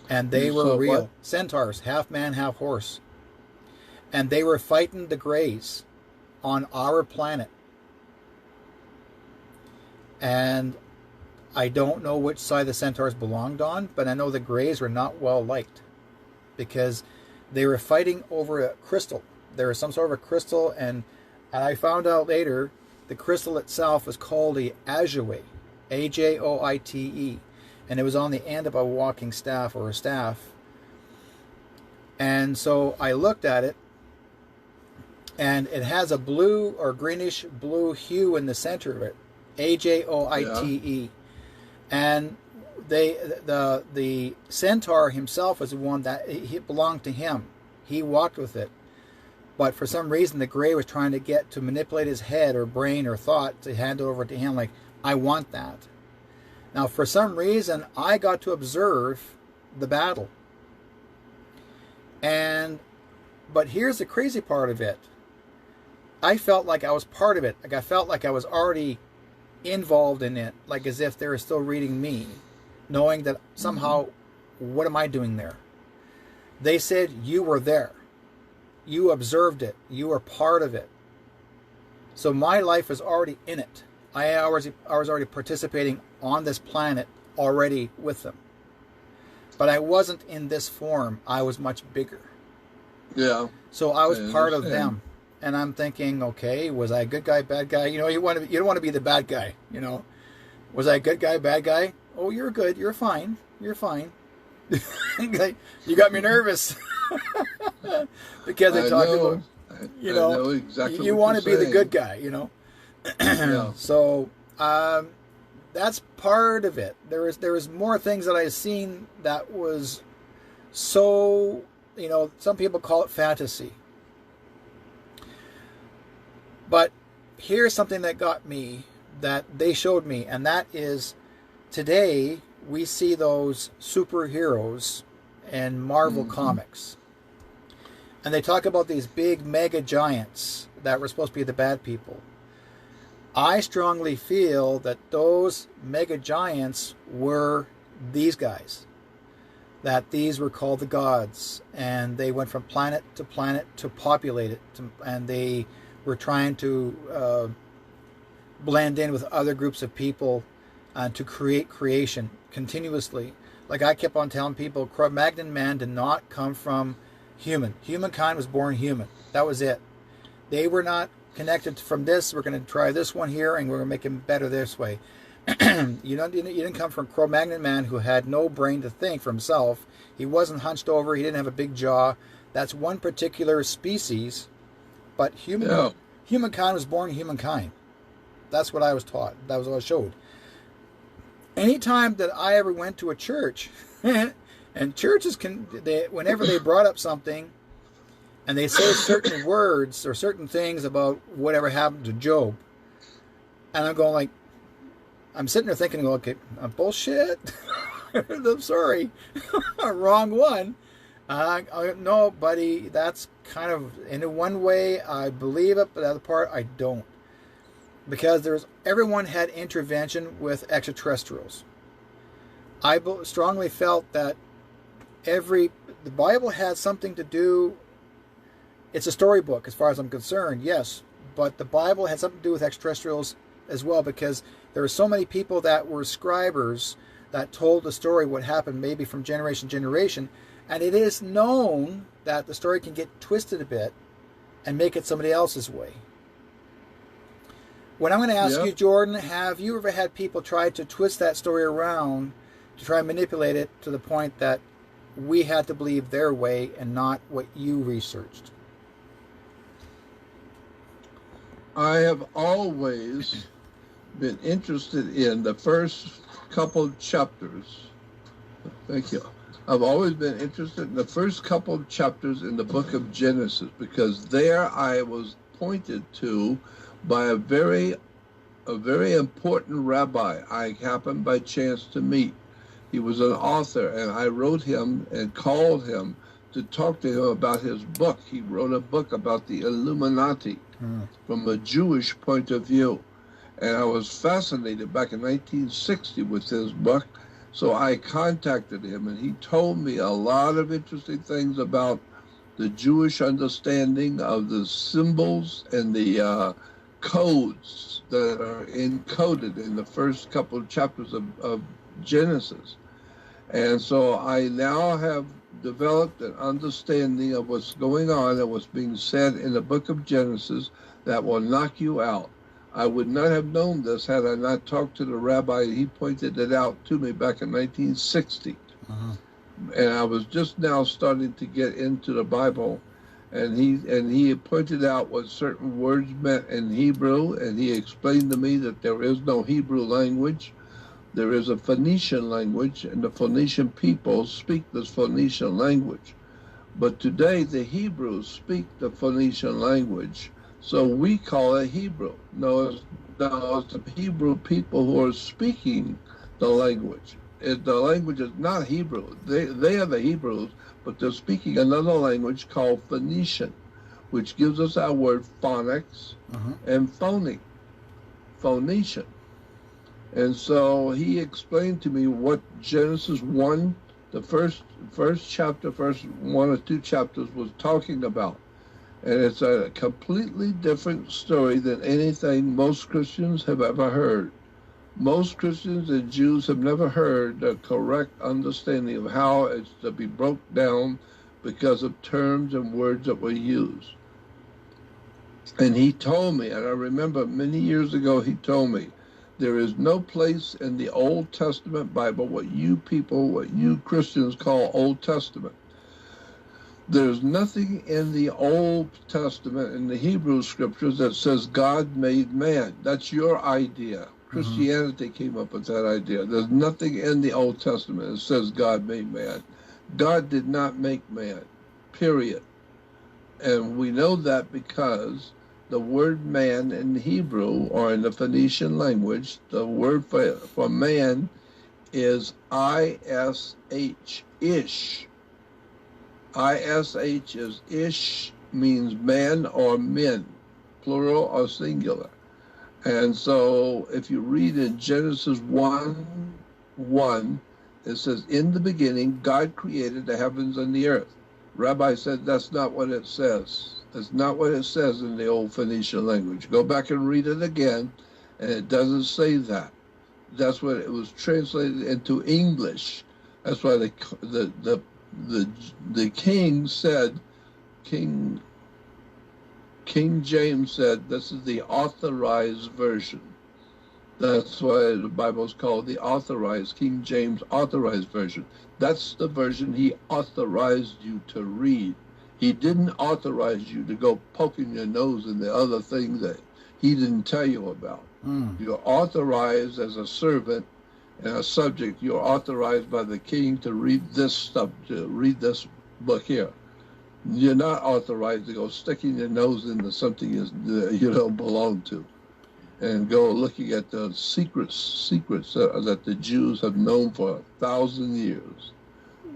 S3: And they were real. What? Centaurs, half man, half horse. And they were fighting the Greys on our planet. And I don't know which side the centaurs belonged on, but I know the Greys were not well liked, because they were fighting over a crystal. There was some sort of a crystal, and I found out later the crystal itself was called a Ajoite, Ajoite, and it was on the end of a walking staff or a staff. And so I looked at it, and it has a blue or greenish blue hue in the center of it, Ajoite, yeah. And the centaur himself was the one that it belonged to him. He walked with it, but for some reason the Grey was trying to manipulate his head or brain or thought to hand it over to him, like, I want that. Now, for some reason, I got to observe the battle, but here's the crazy part of it. I felt like I was part of it. Like I felt like I was already involved in it, like as if they were still reading me, knowing that somehow, what am I doing there? They said, you were there. You observed it. You were part of it. So my life was already in it. I was already participating on this planet already with them. But I wasn't in this form. I was much bigger.
S1: Yeah.
S3: So I was part of them. And I'm thinking, okay, was I a good guy, bad guy? You don't want to be the bad guy, Was I a good guy, bad guy? Oh, you're good. You're fine. You're fine. You got me nervous. Because they talked about,
S1: I know exactly
S3: you want to be the good guy,
S1: Yeah.
S3: So that's part of it. There is more things that I've seen that was so, some people call it fantasy. But here's something that got me, that they showed me, and that is today we see those superheroes in Marvel comics. And they talk about these big mega giants that were supposed to be the bad people. I strongly feel that those mega giants were these guys. That these were called the gods. And they went from planet to populate it. And they were trying to blend in with other groups of people to create creation continuously. Like I kept on telling people, Cro-Magnon man did not come from human. Humankind was born human. That was it. They were not connected from this. We're going to try this one here, and we're going to make him better this way. You didn't come from Cro-Magnon man who had no brain to think for himself. He wasn't hunched over. He didn't have a big jaw. That's one particular species. But humankind was born humankind. That's what I was taught. That was what I was showed. Anytime that I ever went to a church, and churches whenever they brought up something, and they say certain words or certain things about whatever happened to Job, and I'm going like, I'm sitting there thinking, okay, bullshit. I'm sorry, wrong one. No, buddy, that's kind of, in one way I believe it, but the other part I don't. Because everyone had intervention with extraterrestrials. I strongly felt that the Bible had something to do. It's a storybook as far as I'm concerned, yes, but the Bible had something to do with extraterrestrials as well, because there were so many people that were scribers that told the story, what happened maybe from generation to generation, and it is known that the story can get twisted a bit and make it somebody else's way. What I'm going to ask you, Jordan, have you ever had people try to twist that story around to try and manipulate it to the point that we had to believe their way and not what you researched?
S1: I have always been interested in the first couple of chapters. Thank you. I've always been interested in the first couple of chapters in the book of Genesis, because there I was pointed to by a very important rabbi I happened by chance to meet. He was an author, and I wrote him and called him to talk to him about his book. He wrote a book about the Illuminati from a Jewish point of view. And I was fascinated back in 1960 with his book. So I contacted him, and he told me a lot of interesting things about the Jewish understanding of the symbols and the codes that are encoded in the first couple of chapters of Genesis. And so I now have developed an understanding of what's going on and what's being said in the book of Genesis that will knock you out. I would not have known this had I not talked to the rabbi. He pointed it out to me back in 1960. And I was just now starting to get into the Bible. And he pointed out what certain words meant in Hebrew, and he explained to me that there is no Hebrew language. There is a Phoenician language, and the Phoenician people speak this Phoenician language. But today the Hebrews speak the Phoenician language, so we call it Hebrew. No, it's the Hebrew people who are speaking the language. The language is not Hebrew. They are the Hebrews, but they're speaking another language called Phoenician, which gives us our word phonics and phony, Phoenician. And so he explained to me what Genesis 1, the first chapter, first 1 or 2 chapters was talking about. And it's a completely different story than anything most Christians have ever heard. Most Christians and Jews have never heard the correct understanding of how it's to be broke down because of terms and words that were used. And he told me, and I remember many years ago he told me, there is no place in the Old Testament Bible, what you Christians call Old Testament. There's nothing in the Old Testament, in the Hebrew scriptures, that says God made man. That's your idea. Christianity came up with that idea. There's nothing in the Old Testament that says God made man. God did not make man, period. And we know that because the word man in Hebrew, or in the Phoenician language, the word for man is ish, ish. Ish is ish, means man or men, plural or singular. And so if you read in Genesis 1:1, it says, in the beginning, God created the heavens and the earth. Rabbi said that's not what it says. That's not what it says in the old Phoenician language. Go back and read it again, and it doesn't say that. That's what it was translated into English. That's why the king said, King James said, this is the authorized version. That's why the Bible is called the authorized, King James authorized version. That's the version he authorized you to read. He didn't authorize you to go poking your nose in the other things that he didn't tell you about. You're authorized as a servant and a subject. You're authorized by the king to read this stuff, to read this book here. You're not authorized to go sticking your nose into something you don't belong to, and go looking at the secrets that the Jews have known for 1,000 years.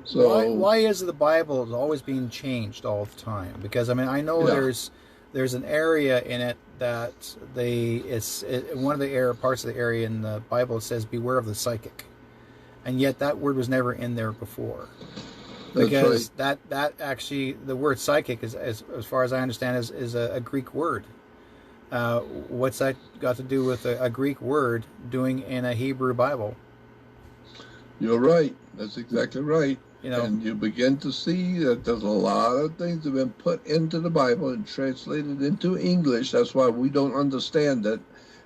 S1: So
S3: why is the Bible always being changed all the time? Because I mean, I know there's an area in it that one of the parts of the area in the Bible says beware of the psychic, and yet that word was never in there before. Because right. that actually, the word psychic is, as far as I understand, is a Greek word. What's that got to do with a Greek word doing in a Hebrew Bible?
S1: You're right. That's exactly right.
S3: You know,
S1: and you begin to see that there's a lot of things that have been put into the Bible and translated into English. That's why we don't understand it.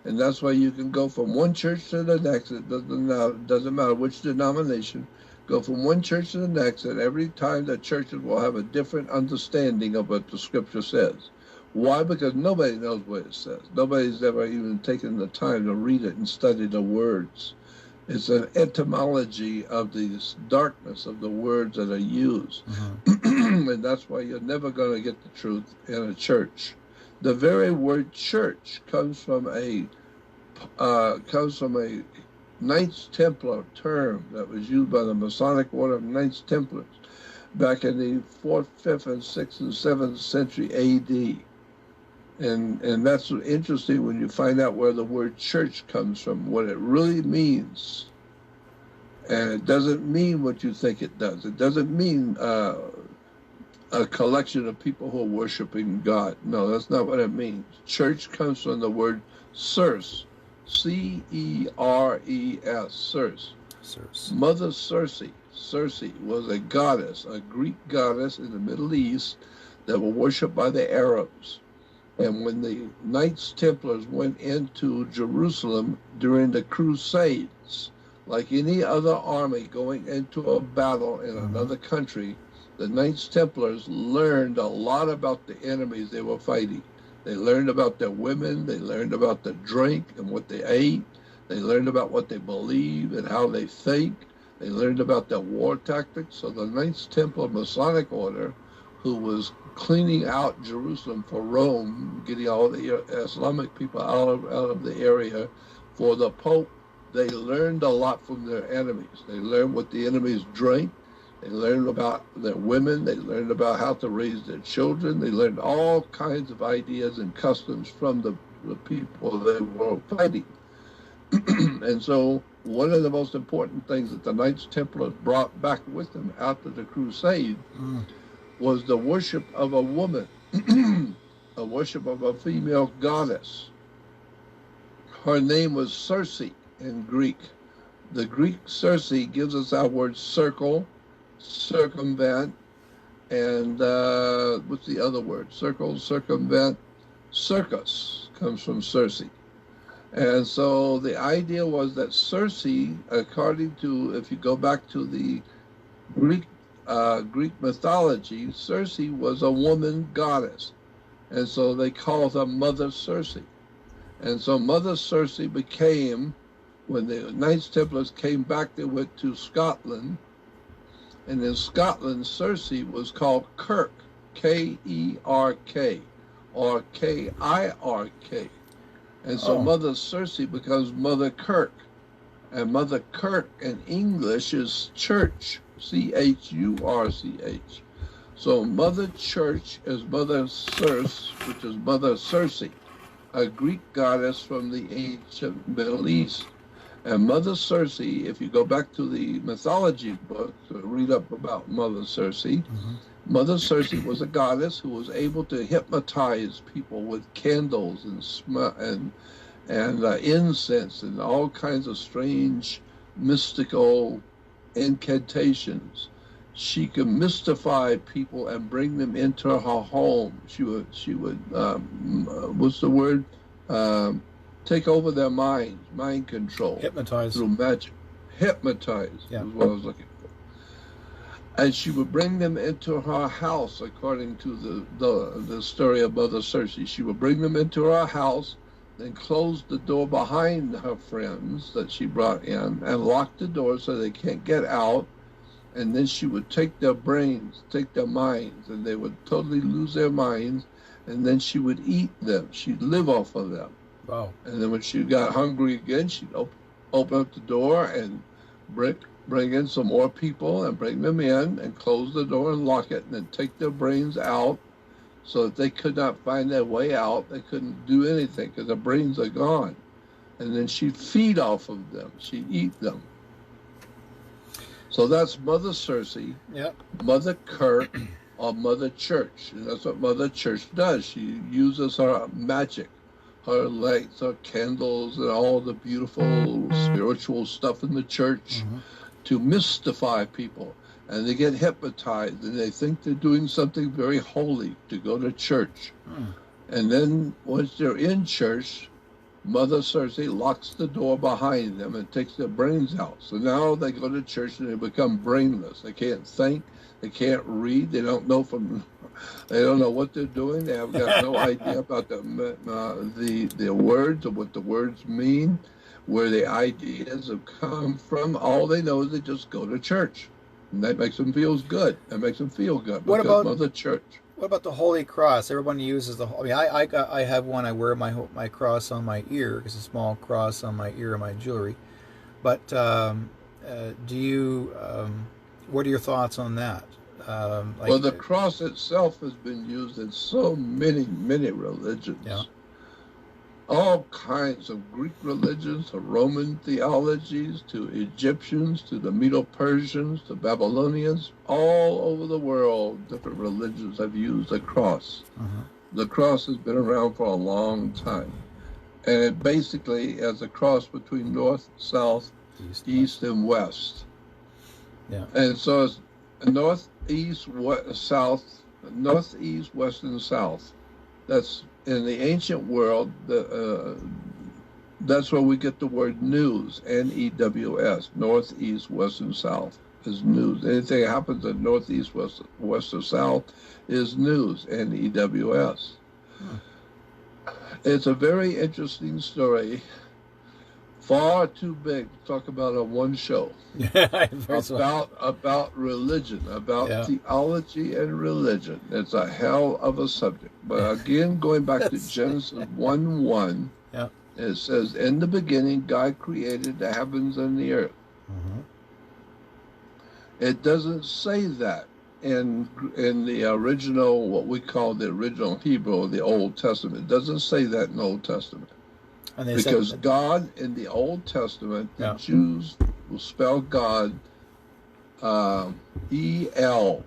S1: And that's why you can go from one church to the next. It doesn't matter which denomination. Go from one church to the next, and every time the churches will have a different understanding of what the scripture says. Why? Because nobody knows what it says. Nobody's ever even taken the time to read it and study the words. It's an etymology of the darkness of the words that are used. And that's why you're never going to get the truth in a church. The very word church comes from a Knights Templar term that was used by the Masonic Order of Knights Templars back in the 4th, 5th, and 6th and 7th century A.D. And that's interesting when you find out where the word church comes from, what it really means. And it doesn't mean what you think it does. It doesn't mean a collection of people who are worshiping God. No, that's not what it means. Church comes from the word Circe, Ceres, Circe. Mother Circe. Circe was a goddess, a Greek goddess in the Middle East that were worshipped by the Arabs. And when the Knights Templars went into Jerusalem during the Crusades, like any other army going into a battle in another country, the Knights Templars learned a lot about the enemies they were fighting. They learned about their women, they learned about the drink and what they ate, they learned about what they believe and how they think, they learned about their war tactics. So the Knights Templar Masonic Order, who was cleaning out Jerusalem for Rome, getting all the Islamic people out of the area for the Pope, they learned a lot from their enemies. They learned what the enemies drank. They learned about their women. They learned about how to raise their children. They learned all kinds of ideas and customs from the people they were fighting. And so one of the most important things that the Knights Templars brought back with them after the Crusade was the worship of a woman, a worship of a female goddess. Her name was Circe in Greek. The Greek Circe gives us our word circle, circumvent, and what's the other word? Circle, circumvent, circus comes from Circe. And so the idea was that Circe, according to, if you go back to the Greek Greek mythology, Circe was a woman goddess. And so they called her Mother Circe. And so Mother Circe became, when the Knights Templars came back, they went to Scotland. And in Scotland, Circe was called Kirk, K-E-R-K, or K-I-R-K. And so Mother Circe becomes Mother Kirk. And Mother Kirk in English is church, C-H-U-R-C-H. So Mother Church is Mother Circe, which is Mother Circe, a Greek goddess from the ancient Middle East. And Mother Circe, if you go back to the mythology books, read up about Mother Circe, Mother Circe was a goddess who was able to hypnotize people with candles and incense and all kinds of strange mystical incantations. She could mystify people and bring them into her home. She would what's the word? Take over their minds, mind control.
S3: Hypnotize.
S1: Through magic. Hypnotize is what I was looking for. And she would bring them into her house, according to the story of Mother Circe. She would bring them into her house, then close the door behind her friends that she brought in, and lock the door so they can't get out. And then she would take their brains, take their minds, and they would totally lose their minds. And then she would eat them. She'd live off of them.
S3: Wow.
S1: And then when she got hungry again, she'd open up the door and bring in some more people and bring them in and close the door and lock it, and then take their brains out so that they could not find their way out. They couldn't do anything because their brains are gone. And then she'd feed off of them. She'd eat them. So that's Mother Circe, Mother Kirk, or Mother Church. And that's what Mother Church does. She uses her magic, her lights, her candles, and all the beautiful spiritual stuff in the church to mystify people. And they get hypnotized, and they think they're doing something very holy to go to church. And then once they're in church, Mother Circe locks the door behind them and takes their brains out. So now they go to church and they become brainless. They can't think. They can't read. They don't know what they're doing. They have got no idea about the words or what the words mean, where the ideas have come from. All they know is they just go to church, and that makes them feel good. That makes them feel good.
S3: What about
S1: Mother Church?
S3: What about the Holy Cross? Everyone uses the. I mean, I have one. I wear my cross on my ear. It's a small cross on my ear, my jewelry. But do you? What are your thoughts on that?
S1: Well, the cross itself has been used in so many religions.
S3: Yeah.
S1: All kinds of Greek religions, to Roman theologies, to Egyptians, to the Medo-Persians, to Babylonians, all over the world, different religions have used the cross. The cross has been around for a long time. And it basically is a cross between north, south, east and west.
S3: Yeah.
S1: And so it's northeast, south, northeast, west, and south. That's in the ancient world. That's where we get the word news, N-E-W-S, northeast, west, and south is news. Anything that happens in northeast, west, or south is news, N-E-W-S. It's a very interesting story. Far too big to talk about on one show. About religion, about theology and religion. It's a hell of a subject. But again, going back to Genesis 1:1, it says, "In the beginning, God created the heavens and the earth." It doesn't say that in the original, what we call the original Hebrew, the Old Testament. It doesn't say that in the Old Testament. Because God in the Old Testament, the Jews will spell God E-L.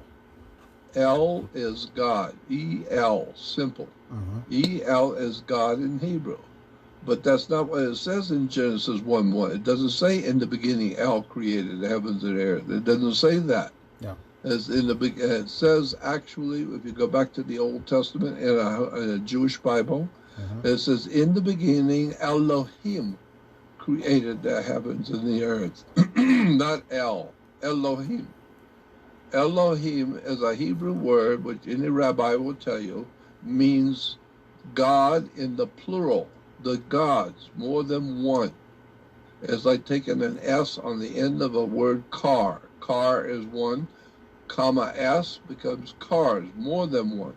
S1: L is God. E-L, simple. E-L is God in Hebrew. But that's not what it says in Genesis 1:1. It doesn't say in the beginning El created the heavens and the earth. It doesn't say that. It says actually, if you go back to the Old Testament in a Jewish Bible, it says, in the beginning, Elohim created the heavens and the earth. Not El, Elohim. Elohim is a Hebrew word which any rabbi will tell you means God in the plural, the gods, more than one. It's like taking an S on the end of a word car. Car is one, comma S becomes cars, more than one.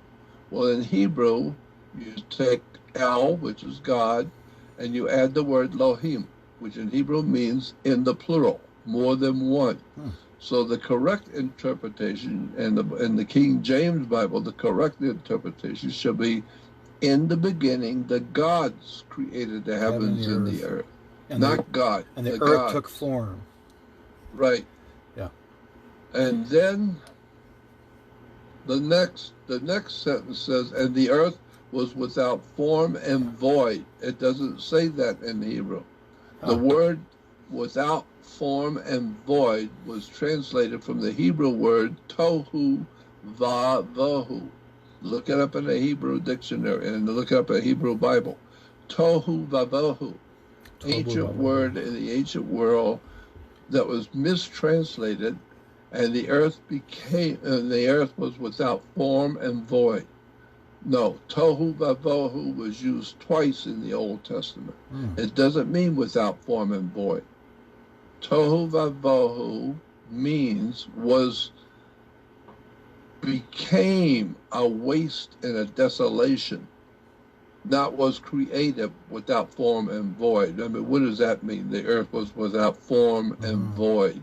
S1: Well, in Hebrew, you take El, which is God, and you add the word Lohim, which in Hebrew means in the plural, more than one. So the correct interpretation in the King James Bible, the correct interpretation should be, in the beginning, the gods created the heavens and the earth.
S3: And
S1: Not God.
S3: And the earth
S1: gods.
S3: took form.
S1: Right.
S3: Yeah.
S1: And then the next sentence says, and the earth was without form and void. It doesn't say that in Hebrew. The word without form and void was translated from the Hebrew word tohu vavohu. Look it up in a Hebrew dictionary and look it up in a Hebrew Bible. Tohu vavohu. Ancient word in the ancient world that was mistranslated, and the earth was without form and void. No, tohu vavohu was used twice in the Old Testament. It doesn't mean without form and void. Tohu vavohu means became a waste and a desolation, not was created without form and void. I mean, what does that mean? The earth was without form and void.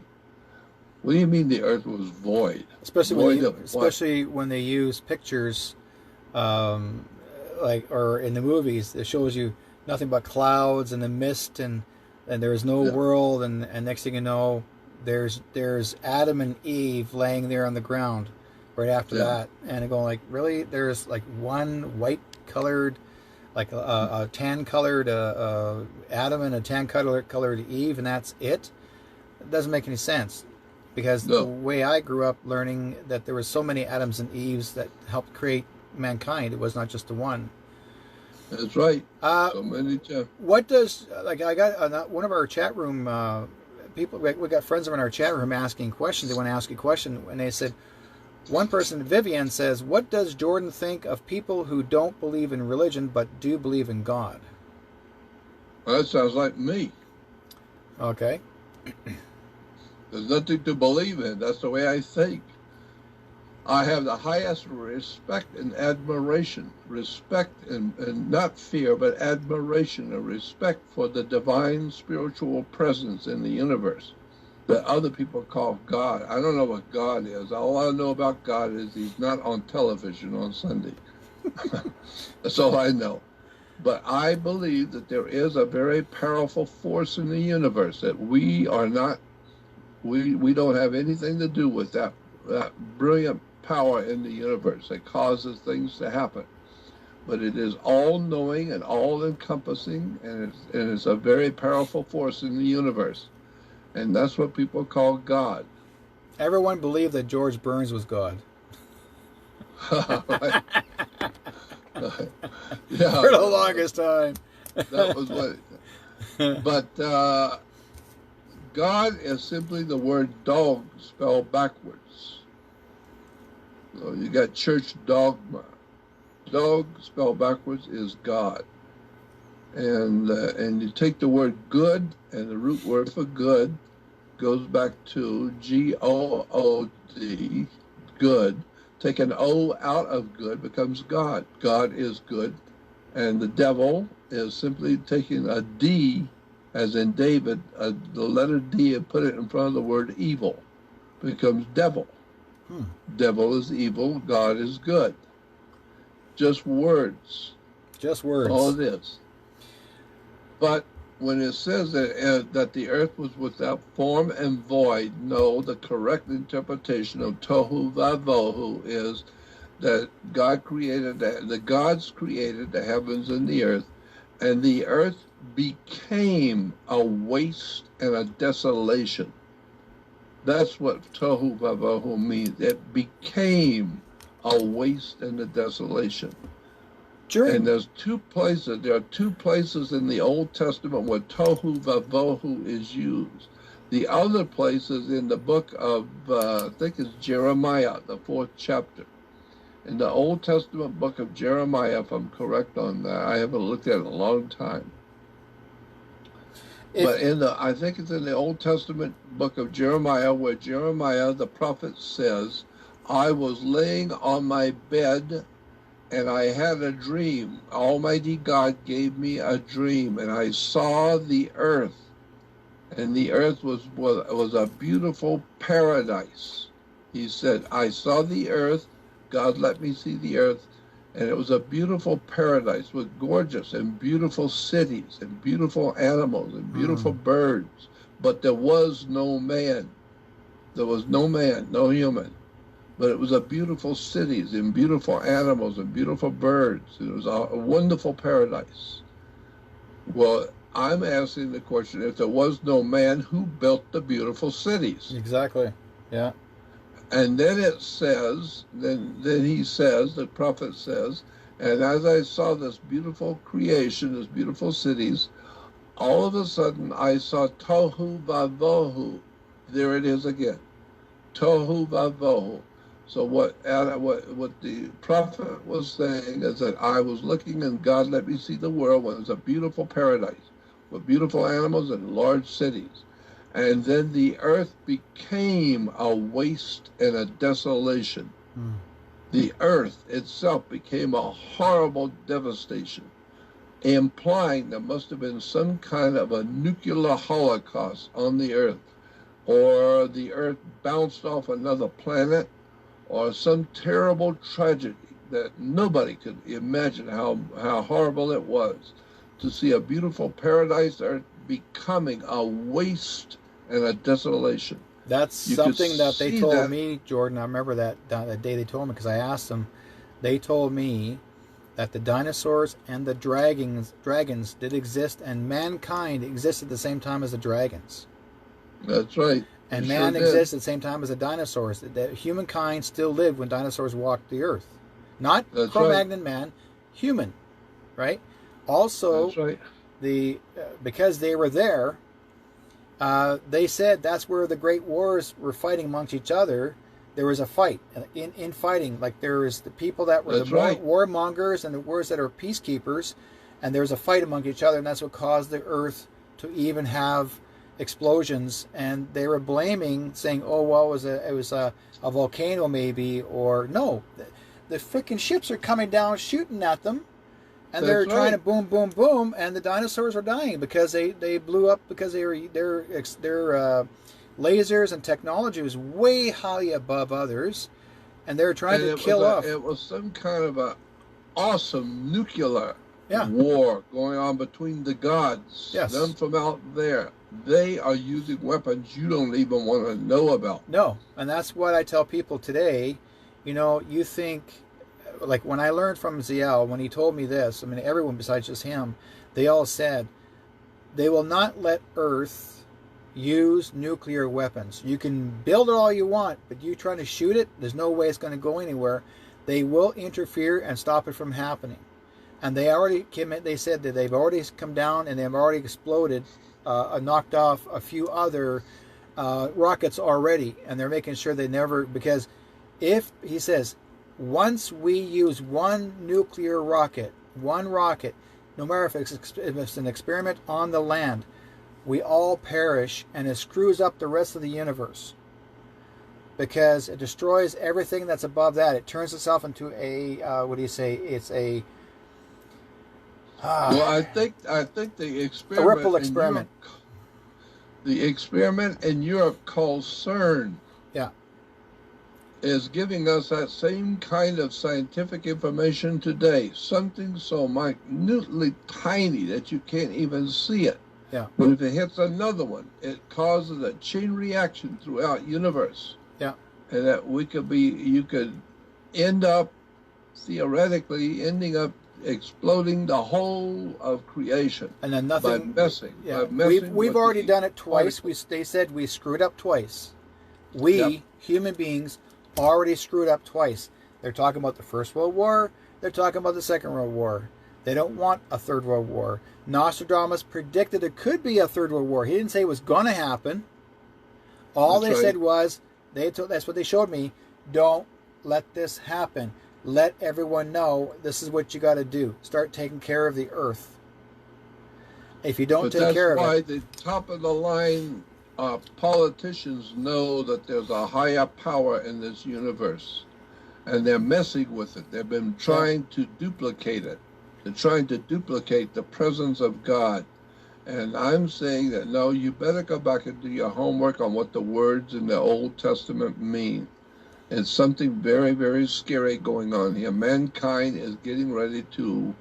S1: What do you mean the earth was void?
S3: Especially when they use pictures, or in the movies, it shows you nothing but clouds and the mist, and there is no world, and next thing you know, there's Adam and Eve laying there on the ground right after that, and I'm going like, really? There's like one white colored, like a tan colored Adam and a tan colored Eve, and that's it? It doesn't make any sense, because the way I grew up learning that there were so many Adams and Eves that helped create mankind, it was not just the one.
S1: That's right. So many times.
S3: What does, like, I got one of our chat room people, we got friends in our chat room asking questions. They want to ask a question, and they said, one person, Vivian, says, what does Jordan think of people who don't believe in religion but do believe in God?
S1: Well, that sounds like me.
S3: Okay.
S1: There's nothing to believe in. That's the way I think. I have the highest respect and admiration. Respect and not fear, but admiration and respect for the divine spiritual presence in the universe that other people call God. I don't know what God is. All I know about God is he's not on television on Sunday. That's all I know. But I believe that there is a very powerful force in the universe that we are not, we don't have anything to do with that brilliant power in the universe that causes things to happen. But it is all-knowing and all-encompassing, and it's a very powerful force in the universe. And that's what people call God.
S3: Everyone believed that George Burns was God.
S1: Yeah,
S3: for the longest time.
S1: That was what. But God is simply the word dog spelled backwards. So you got church dogma. Dog spelled backwards is God. And you take the word good, and the root word for good goes back to G-O-O-D, good. Take an O out of good becomes God. God is good. And the devil is simply taking a D, as in David, the letter D, and put it in front of the word evil. Becomes devil. Devil is evil. God is good. Just words.
S3: Just words.
S1: All it is. But when it says that the earth was without form and void, no, the correct interpretation of tohu vavohu is that God created the gods created the heavens and the earth became a waste and a desolation. That's what tohu vavohu means. It became a waste and a desolation. And there are two places in the Old Testament where tohu vavohu is used. The other place is in the book of, I think it's Jeremiah, the 4th chapter. In the Old Testament book of Jeremiah, if I'm correct on that. I haven't looked at it in a long time. But I think it's in the Old Testament book of Jeremiah, where Jeremiah, the prophet, says, I was laying on my bed and I had a dream. Almighty God gave me a dream, and I saw the earth. And the earth was a beautiful paradise. He said, I saw the earth. God let me see the earth. And it was a beautiful paradise with gorgeous and beautiful cities and beautiful animals and beautiful birds. But there was no man. There was no man, no human. But it was a beautiful cities and beautiful animals and beautiful birds. It was a wonderful paradise. Well, I'm asking the question, if there was no man, who built the beautiful cities?
S3: Exactly. Yeah.
S1: And then it says, then he says, the prophet says, and as I saw this beautiful creation, this beautiful cities, all of a sudden I saw tohu vavohu. There it is again. Tohu vavohu. So what the prophet was saying is that I was looking and God let me see the world when it was a beautiful paradise with beautiful animals and large cities. And then the earth became a waste and a desolation. The earth itself became a horrible devastation, implying there must have been some kind of a nuclear holocaust on the earth, or the earth bounced off another planet, or some terrible tragedy that nobody could imagine how horrible it was to see a beautiful paradise earth becoming a waste and a desolation.
S3: That's something that they told me, Jordan. I remember that day they told me, because I asked them. They told me that the dinosaurs and the dragons did exist, and mankind existed at the same time as the dragons.
S1: That's right.
S3: And man exists at the same time as the dinosaurs. That humankind still lived when dinosaurs walked the earth. Not Cro-Magnon man, human, right? Also,
S1: that's right.
S3: Because they were there, they said that's where the great wars were fighting amongst each other. There was a fight in fighting. Like there was the people that were warmongers and the wars that are peacekeepers, and there was a fight among each other, and that's what caused the earth to even have explosions. And they were blaming, saying, "Oh well, it was a volcano maybe," or no, the freaking ships are coming down shooting at them. And they're trying to boom, boom, boom, and the dinosaurs were dying because they blew up because their lasers and technology was way high above others, and they were trying to kill off.
S1: It was some kind of a awesome nuclear war going on between the gods.
S3: Yes.
S1: Them from out there, they are using weapons you don't even want to know about.
S3: No, and that's what I tell people today. You know, you think. Like when I learned from Ziel, when he told me this, I mean, everyone besides just him, they all said they will not let Earth use nuclear weapons. You can build it all you want, but you trying to shoot it, there's no way it's going to go anywhere. They will interfere and stop it from happening. And they already came in, they said that they've already come down and they've already exploded, knocked off a few other rockets already. And they're making sure they never, because if, he says, once we use one nuclear rocket, no matter if it's an experiment on the land, we all perish, and it screws up the rest of the universe. Because it destroys everything that's above that. It turns itself into a, it's a...
S1: well, I think the experiment...
S3: A ripple experiment.
S1: The experiment in Europe called CERN.
S3: Yeah.
S1: Is giving us that same kind of scientific information today. Something so minutely tiny that you can't even see it.
S3: Yeah.
S1: But if it hits another one, it causes a chain reaction throughout universe.
S3: Yeah.
S1: And that you could end up theoretically ending up exploding the whole of creation.
S3: And then nothing
S1: by messing.
S3: Yeah.
S1: By messing
S3: We've already done it twice. They said we screwed up twice. We human beings already screwed up twice. They're talking about the First World War. They're talking about the Second World War. They don't want a Third World War. Nostradamus predicted it could be a Third World War. He didn't say it was going to happen. All
S1: That's
S3: they
S1: right.
S3: said was, that's what they showed me, don't let this happen. Let everyone know this is what you got to do. Start taking care of the earth. If you don't
S1: But
S3: take
S1: that's
S3: care of
S1: why
S3: it,
S1: the top of the line politicians know that there's a higher power in this universe, and they're messing with it. They've been trying to duplicate it. They're trying to duplicate the presence of God. And I'm saying that no, you better go back and do your homework on what the words in the Old Testament mean. It's something very, very scary going on here. Mankind is getting ready to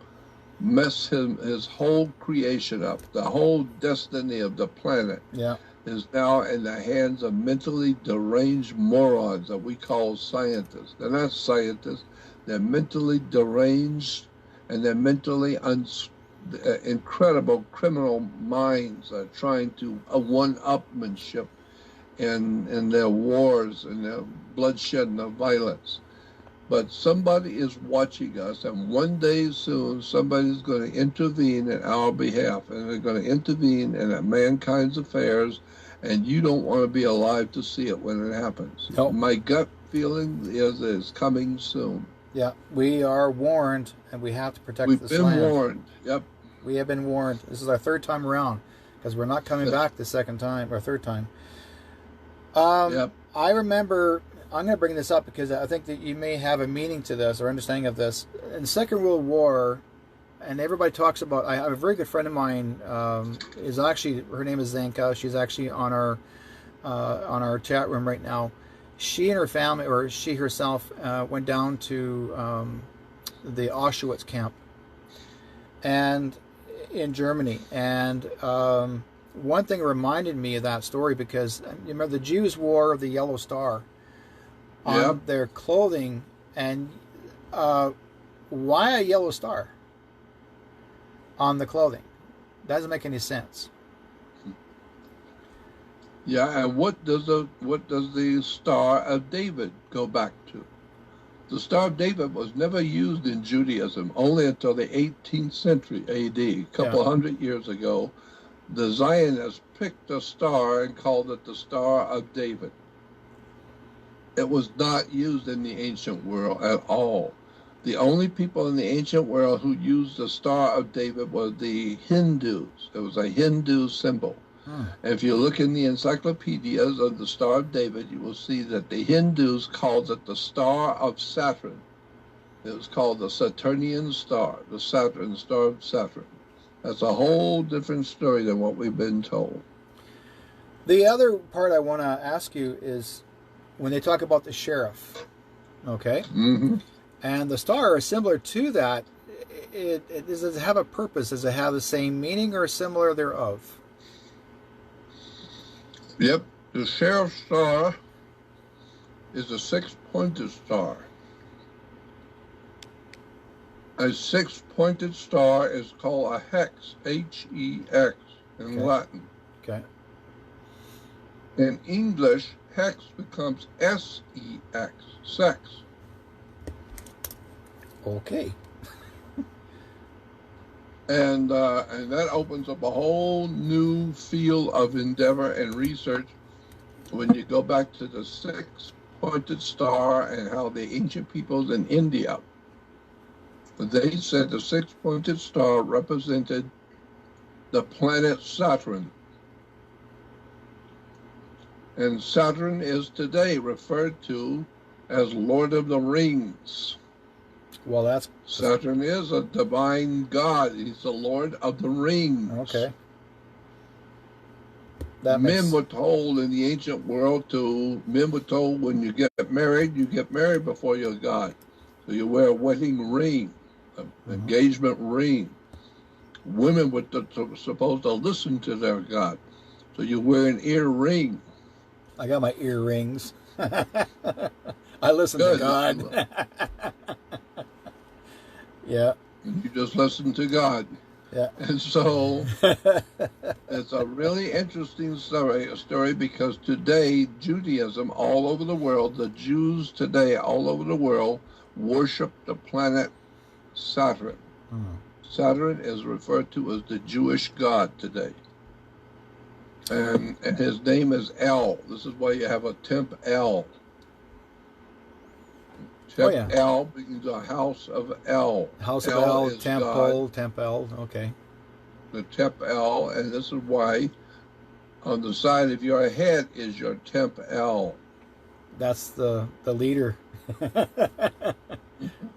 S1: mess his whole creation up. The whole destiny of the planet
S3: yeah,
S1: is now in the hands of mentally deranged morons that we call scientists. They're not scientists. They're mentally deranged, and they're mentally incredible criminal minds are trying to one-upmanship in their wars and their bloodshed and their violence. But somebody is watching us, and one day soon somebody's going to intervene in our behalf, and they're going to intervene in mankind's affairs, and you don't want to be alive to see it when it happens.
S3: Nope.
S1: My gut feeling is it's coming soon.
S3: yeah, we are warned, and we have to protect
S1: We've
S3: this
S1: been
S3: land.
S1: warned. Yep.
S3: We have been warned. This is our third time around, because we're not coming back the second time, or third time.
S1: Yep.
S3: I remember, I'm going to bring this up because I think that you may have a meaning to this or understanding of this. In the Second World War, and everybody talks about, I have a very good friend of mine, is actually, her name is Zanka. She's actually on our chat room right now. She and her family, or she herself, went down to the Auschwitz camp and in Germany. And one thing reminded me of that story because you remember the Jews wore the yellow star on their clothing, and why a yellow star on the clothing? Doesn't make any sense.
S1: Yeah, and what does the Star of David go back to? The Star of David was never used in Judaism only until the 18th century A.D., a couple hundred years ago. The Zionists picked a star and called it the Star of David. It was not used in the ancient world at all. The only people in the ancient world who used the Star of David were the Hindus. It was a Hindu symbol. And if you look in the encyclopedias of the Star of David, you will see that the Hindus called it the Star of Saturn. It was called the Saturnian Star, the Star of Saturn. That's a whole different story than what we've been told.
S3: The other part I want to ask you is when they talk about the sheriff, okay?
S1: Mm-hmm.
S3: And the star is similar to that. Does it have a purpose? Does it have the same meaning or similar thereof?
S1: Yep, the sheriff's star is a six-pointed star. A six-pointed star is called a hex, H-E-X, in Latin.
S3: Okay.
S1: In English, hex becomes S-E-X, sex.
S3: Okay.
S1: And that opens up a whole new field of endeavor and research when you go back to the six-pointed star and how the ancient peoples in India, they said the six-pointed star represented the planet Saturn. And Saturn is today referred to as Lord of the Rings.
S3: Well, that's...
S1: Saturn is a divine god. He's the Lord of the Rings.
S3: Okay.
S1: Men were told in the ancient world when you get married before your God. So you wear a wedding ring, an engagement ring. Women were supposed to listen to their God. So you wear an ear ring.
S3: I got my earrings. I listen to God. Yeah.
S1: You just listen to God.
S3: Yeah.
S1: And so it's a really interesting story because today Judaism all over the world, the Jews today all over the world worship the planet Saturn. Saturn is referred to as the Jewish god today. and his name is El. This is why you have a Temp El.
S3: Oh,
S1: Temp
S3: yeah.
S1: El means a house of El.
S3: House of
S1: El
S3: El,
S1: is
S3: Temple,
S1: God,
S3: Temple. Okay.
S1: the Temp El, and this is why on the side of your head is your Temp El.
S3: That's the leader.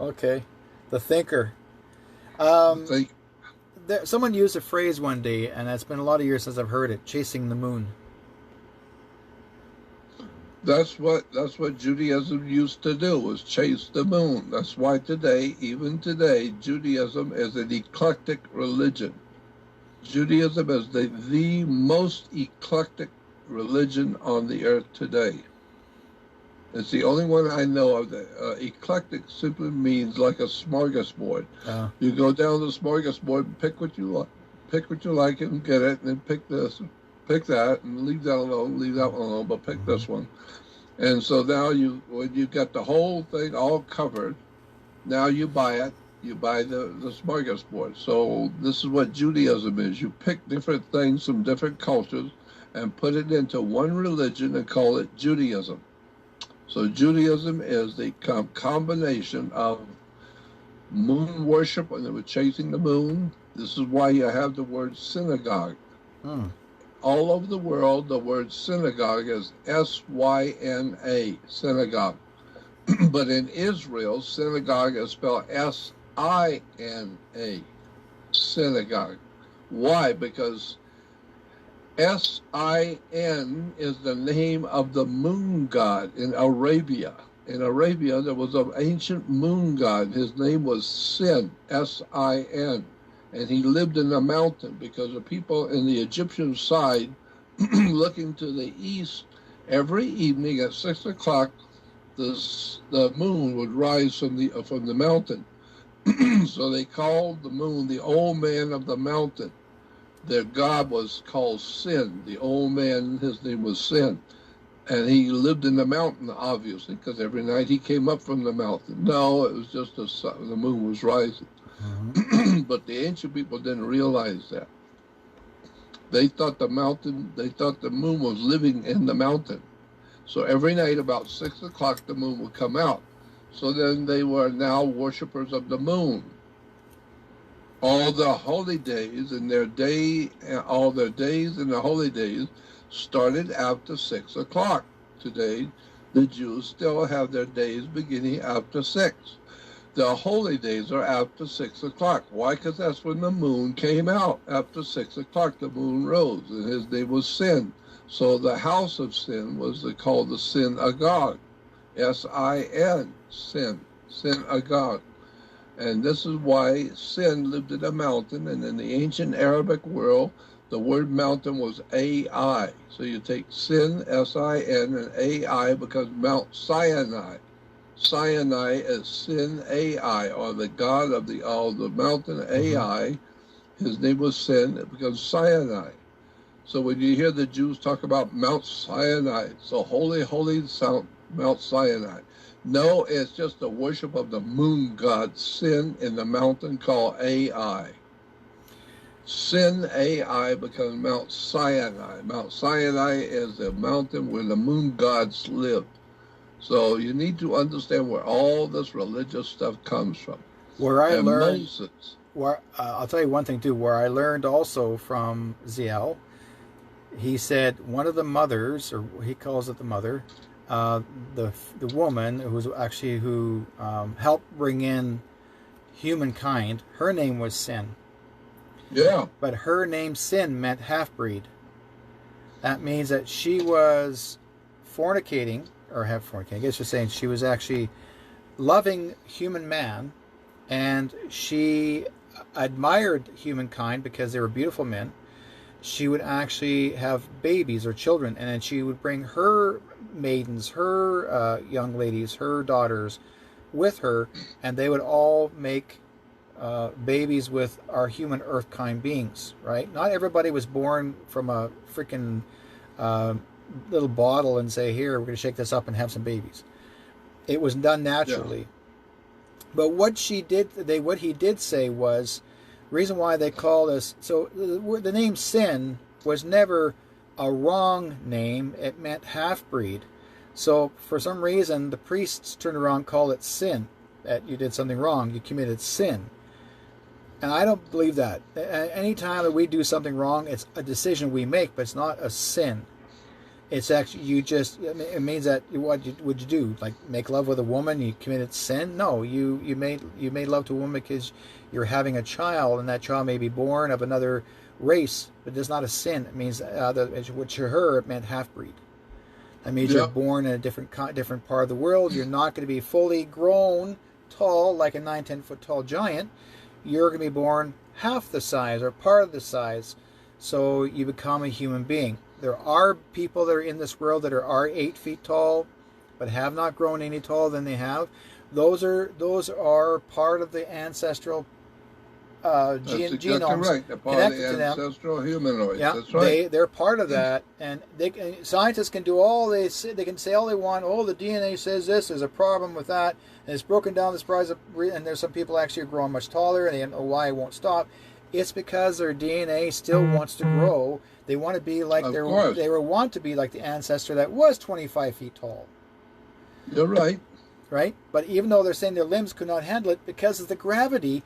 S3: Okay. The thinker.
S1: Think
S3: Someone used a phrase one day, and it's been a lot of years since I've heard it, chasing the moon.
S1: that's what Judaism used to do, was chase the moon. That's why today, even today, Judaism is an eclectic religion. Judaism is the most eclectic religion on the earth today. It's the only one I know of that eclectic simply means like a smorgasbord. You go down the smorgasbord and pick what you like and get it, and then pick this, pick that, and leave that alone, leave that one alone, but pick this one. And so now when you got the whole thing all covered, now you buy it. You buy the smorgasbord. So this is what Judaism is. You pick different things from different cultures and put it into one religion and call it Judaism. So Judaism is the combination of moon worship, when they were chasing the moon. This is why you have the word synagogue. All over the world, the word synagogue is S-Y-N-A, synagogue. But in Israel, synagogue is spelled S-I-N-A, synagogue. Why? Because S-I-N is the name of the moon god in Arabia. In Arabia, there was an ancient moon god. His name was Sin, S-I-N. And he lived in a mountain because the people in the Egyptian side, looking to the east, every evening at 6 o'clock, the moon would rise from the mountain. So they called the moon the old man of the mountain. Their god was called Sin. The old man, his name was Sin. And he lived in the mountain, obviously, because every night he came up from the mountain. No, it was just the moon was rising. But the ancient people didn't realize that. They thought the moon was living in the mountain. So every night about 6 o'clock, the moon would come out. So then they were now worshipers of the moon. All the holy days and all their days and the holy days started after 6 o'clock. Today, the Jews still have their days beginning after 6. The holy days are after 6 o'clock. Why? Because that's when the moon came out. After 6 o'clock, the moon rose, and his name was Sin. So the house of Sin was called the synagogue. S-I-N, Sin, synagogue. And this is why Sin lived in a mountain, and in the ancient Arabic world, the word mountain was A-I. So you take Sin, S-I-N, and A-I becomes Mount Sinai. Sinai is Sin A-I, or the god of the mountain A-I. His name was Sin, it becomes Sinai. So when you hear the Jews talk about Mount Sinai, so holy, holy Mount Sinai. No, it's just the worship of the moon god Sin in the mountain called Ai. Sin Ai becomes Mount Sinai. Mount Sinai is the mountain where the moon gods lived. So you need to understand where all this religious stuff comes from.
S3: Where I learned,
S1: Moses,
S3: I'll tell you one thing too. Where I learned also from Ziel, he said one of the mothers, or he calls it the mother, the woman who helped bring in humankind. Her name was Sin.
S1: Yeah.
S3: But her name Sin meant half-breed. That means that she was fornicating, or fornicating. I guess you're saying she was actually loving human man, and she admired humankind because they were beautiful men. She would actually have babies or children, and then she would bring her maidens, her young ladies, her daughters with her, and they would all make babies with our human earth kind beings, right? Not everybody was born from a freaking little bottle and say, here, we're going to shake this up and have some babies. It was done naturally. Yeah. But what he did say was, reason why they call this, so the name Sin was never a wrong name. It meant half-breed. So for some reason, the priests turned around and called it sin, that you did something wrong, you committed sin. And I don't believe that. Anytime that we do something wrong, it's a decision we make, but it's not a sin. It's actually, it means that what would you do? Like make love with a woman, you committed sin? No, you made love to a woman because you're having a child, and that child may be born of another race, but it's not a sin. It means which to her, it meant half-breed. That means you're born in a different part of the world. You're not going to be fully grown tall like a 9-10 foot tall giant. You're going to be born half the size or part of the size, so you become a human being. There are people that are in this world that are 8 feet tall, but have not grown any taller than they have. Those are part of the ancestral genomes
S1: right. They're part
S3: connected
S1: of
S3: to
S1: the
S3: them.
S1: ancestral humanoids.
S3: Yeah,
S1: That's right.
S3: they're part of that, and scientists can do all they can say all they want. Oh, the DNA says this. There's a problem with that, and it's broken down this price. And there's some people actually are growing much taller, and they don't know why it won't stop. It's because their DNA still wants to grow. They want to be like want to be like the ancestor that was 25 feet tall.
S1: You're right.
S3: Right? But even though they're saying their limbs could not handle it because of the gravity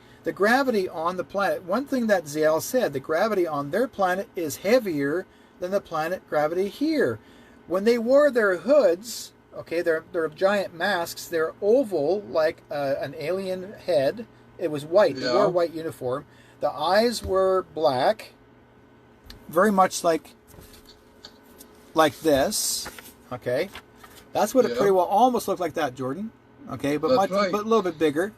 S3: on the planet. One thing that Ziel said, the gravity on their planet is heavier than the planet gravity here. When they wore their hoods, okay, they're giant masks, they're oval like an alien head. It was white. They wore a white uniform. The eyes were black, very much like this, okay? That's what it pretty well almost looked like that, Jordan. Okay, but but a little bit bigger.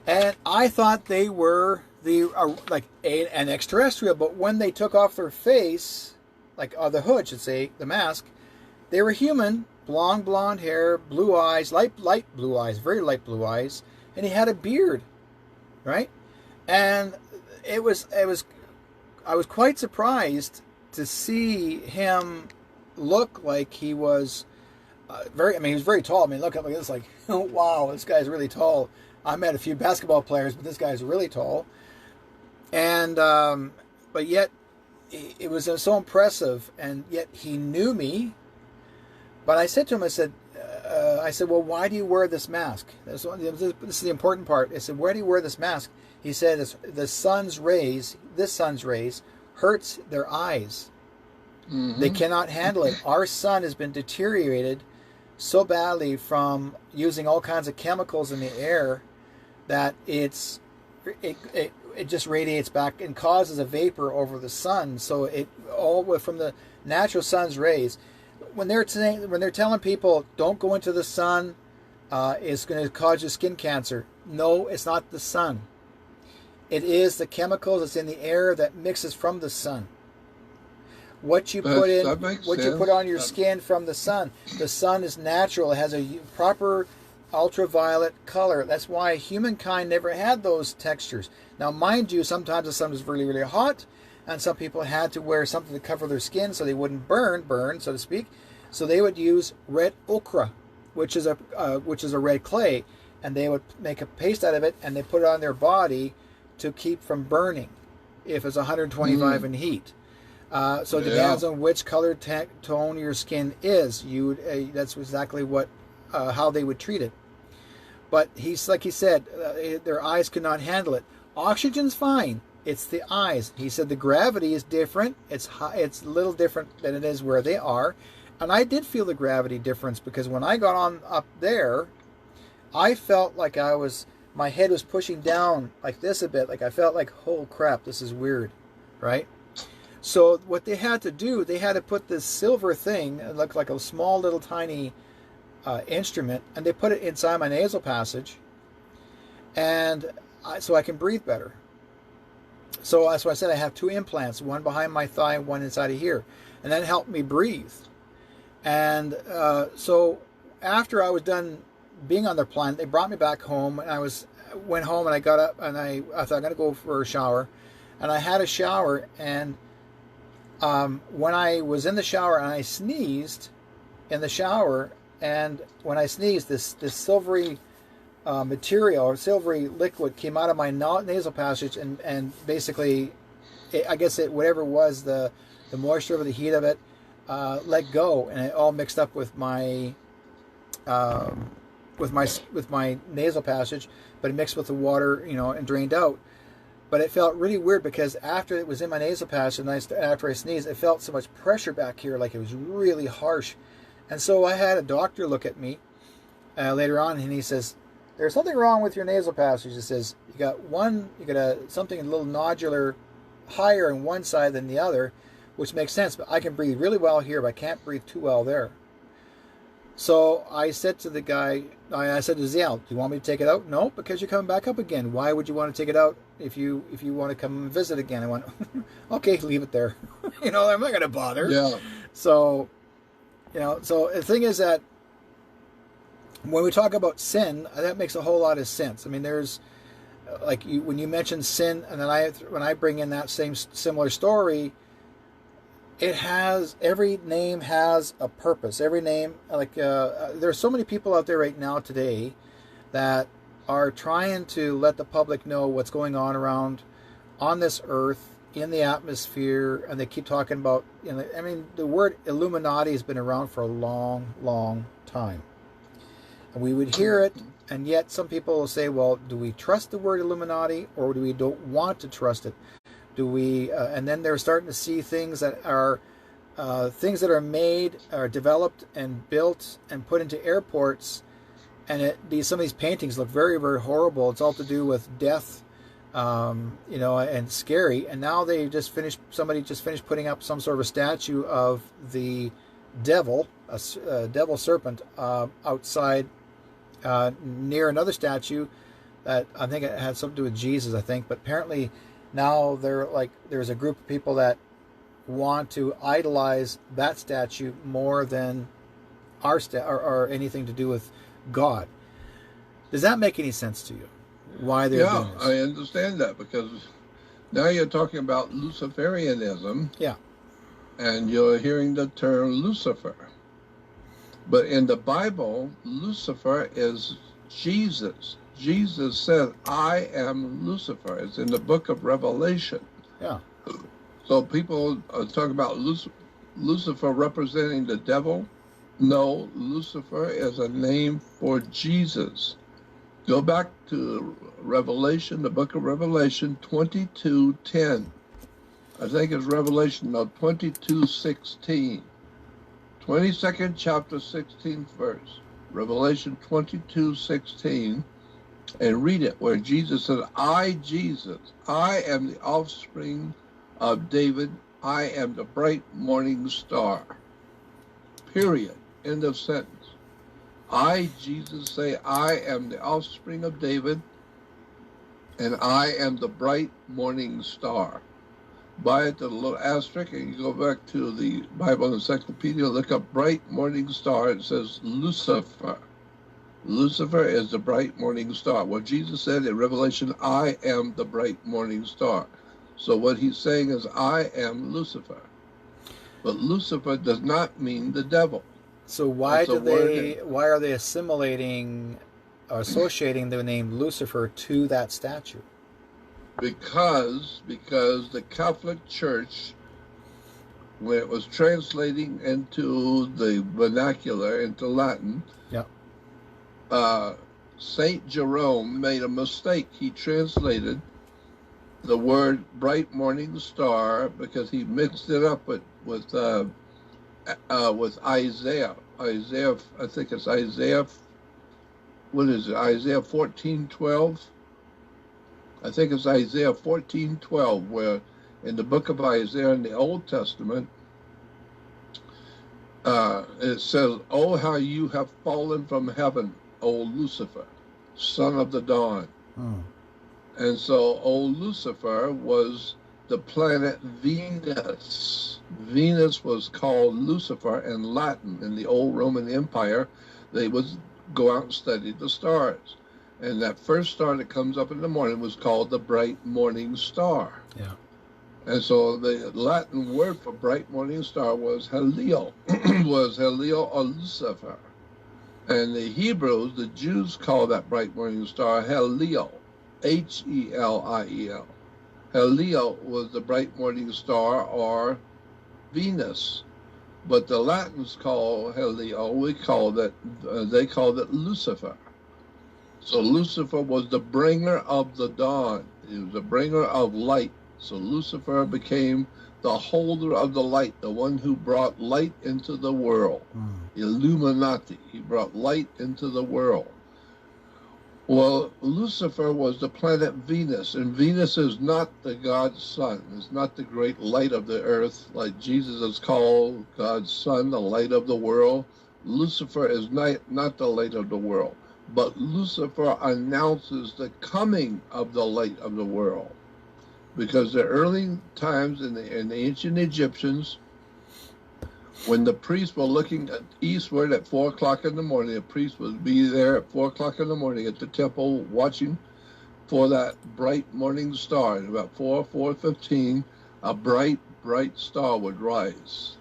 S3: And I thought they were like an extraterrestrial, but when they took off their face, like the hood should say, the mask, they were human, blonde hair, blue eyes, light blue eyes, very light blue eyes, and he had a beard, right? And I was quite surprised to see him look like he was he was very tall. I mean, look at this, like, oh, wow, this guy's really tall. I met a few basketball players, but this guy's really tall. And, but yet, it was so impressive, and yet he knew me. But I said to him, I said, well, why do you wear this mask? This is the important part. I said, why do you wear this mask? He said, this sun's rays hurts their eyes. Mm-hmm. They cannot handle it. Our sun has been deteriorated so badly from using all kinds of chemicals in the air that it just radiates back and causes a vapor over the sun. So it all from the natural sun's rays. When they're telling people don't go into the sun, it's going to cause you skin cancer. No, it's not the sun. It is the chemicals that's in the air that mixes from the sun. What you put you put on your skin from the sun. The sun is natural. It has a proper ultraviolet color. That's why humankind never had those textures. Now, mind you, sometimes the sun was really, really hot, and some people had to wear something to cover their skin so they wouldn't burn, so to speak. So they would use red ochre, which is a red clay, and they would make a paste out of it, and they put it on their body to keep from burning if it's 125 in heat. So it depends on which color tone your skin is. That's exactly how they would treat it. But like he said, their eyes could not handle it. Oxygen's fine. It's the eyes. He said the gravity is different. It's a little different than it is where they are. And I did feel the gravity difference because when I got on up there, I felt like my head was pushing down like this a bit. Like I felt like, oh crap, this is weird, right? So what they had to do, they had to put this silver thing, it looked like a small little tiny instrument, and they put it inside my nasal passage, and so I can breathe better. So that's why I said I have 2 implants, one behind my thigh, one inside of here, and that helped me breathe. And so after I was done being on their planet, they brought me back home, and I went home and I got up and I thought I'm going to go for a shower, and I had a shower, and when I was in the shower and I sneezed in the shower, and when I sneezed, this silvery material or silvery liquid came out of my nasal passage, and basically I guess it, whatever it was, the moisture or the heat of it, let go, and it all mixed up with my nasal passage, but it mixed with the water, you know, and drained out. But it felt really weird because after it was in my nasal passage, and after I sneezed, it felt so much pressure back here, like it was really harsh. And so I had a doctor look at me later on, and he says, "There's something wrong with your nasal passage." He says, "You got something a little nodular higher on one side than the other, which makes sense. But I can breathe really well here, but I can't breathe too well there." So I said to the guy, I said to Zale, "Do you want me to take it out?" "No, because you're coming back up again. Why would you want to take it out if you want to come and visit again?" I went, "Okay, leave it there." You know, I'm not going to bother.
S1: Yeah.
S3: So, you know, so the thing is that when we talk about sin, that makes a whole lot of sense. I mean, there's like when you mention sin, and then when I bring in that same similar story, every name has a purpose. Every name, like there's so many people out there right now today that are trying to let the public know what's going on around on this earth, in the atmosphere, and they keep talking about, you know, I mean, the word Illuminati has been around for a long, long time. And we would hear it, and yet some people will say, well, do we trust the word Illuminati, or do we don't want to trust it? Do we? And then they're starting to see things that are made, are developed and built and put into airports, and some of these paintings look very, very horrible. It's all to do with death, you know, and scary. And now somebody just finished putting up some sort of a statue of the devil, a devil serpent, outside near another statue that I think it had something to do with Jesus, I think. But apparently now there's a group of people that want to idolize that statue more than our or anything to do with God. Does that make any sense to you? Why they're doing this?
S1: I understand that, because now you're talking about Luciferianism.
S3: Yeah.
S1: And you're hearing the term Lucifer. But in the Bible, Lucifer is Jesus. Jesus said, "I am Lucifer." It's in the book of Revelation.
S3: Yeah.
S1: So people talk about Lucifer representing the devil. No, Lucifer is a name for Jesus. Go back to Revelation, the book of Revelation 22:10. I think it's Revelation 22:16. 22nd chapter, 16th verse. Revelation 22:16. And read it, where Jesus said, "I, Jesus, I am the offspring of David. I am the bright morning star." Period. End of sentence. I, Jesus, say, "I am the offspring of David, and I am the bright morning star." By it, the little asterisk, and you go back to the Bible Encyclopedia, look up bright morning star. It says Lucifer. Lucifer is the bright morning star. Well, Jesus said in Revelation, "I am the bright morning star." So what he's saying is, I am Lucifer. But Lucifer does not mean the devil.
S3: So why are they assimilating or associating the name Lucifer to that statue?
S1: Because the Catholic Church, when it was translating into the vernacular, into Latin,
S3: yeah,
S1: Saint Jerome made a mistake. He translated the word bright morning star because he mixed it up with Isaiah. Isaiah, I think it's Isaiah. What is it? Isaiah 14:12. I think it's Isaiah 14:12, where in the book of Isaiah in the Old Testament, it says, "Oh, how you have fallen from heaven, O Lucifer, son of the dawn." And so old Lucifer was the planet Venus. Venus was called Lucifer in Latin. In the old Roman Empire, they would go out and study the stars. And that first star that comes up in the morning was called the bright morning star.
S3: Yeah.
S1: And so the Latin word for bright morning star was Helio, or Lucifer. And the Hebrews, the Jews, call that bright morning star Helio, Heliel. Helio was the bright morning star, or Venus. But the Latins call Helio, they called it Lucifer. So Lucifer was the bringer of the dawn. He was the bringer of light. So Lucifer became the holder of the light, the one who brought light into the world. Illuminati. He brought light into the world. Well, Lucifer was the planet Venus, and Venus is not the God's son. It's not the great light of the earth, like Jesus is called God's son, the light of the world. Lucifer is not the light of the world, but Lucifer announces the coming of the light of the world. Because the early times in the ancient Egyptians, when the priests were looking eastward at 4 o'clock in the morning, the priest would be there at 4 o'clock in the morning at the temple watching for that bright morning star. At about 4:15, a bright star would rise.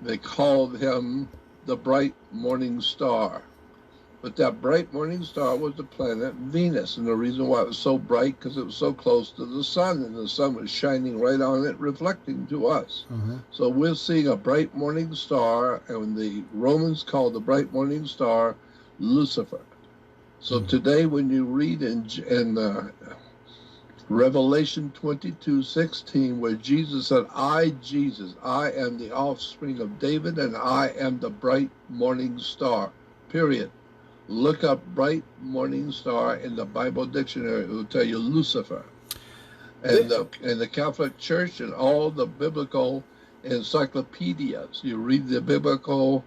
S1: They called him the bright morning star. But that bright morning star was the planet Venus. And the reason why it was so bright, because it was so close to the sun, and the sun was shining right on it, reflecting to us. So we're seeing a bright morning star, and the Romans called the bright morning star Lucifer. So today when you read in Revelation 22:16, where Jesus said, Jesus, I am the offspring of David, and I am the bright morning star, period. Look up bright morning star in the Bible dictionary. It will tell you Lucifer. And the Catholic Church and all the biblical encyclopedias, you read the biblical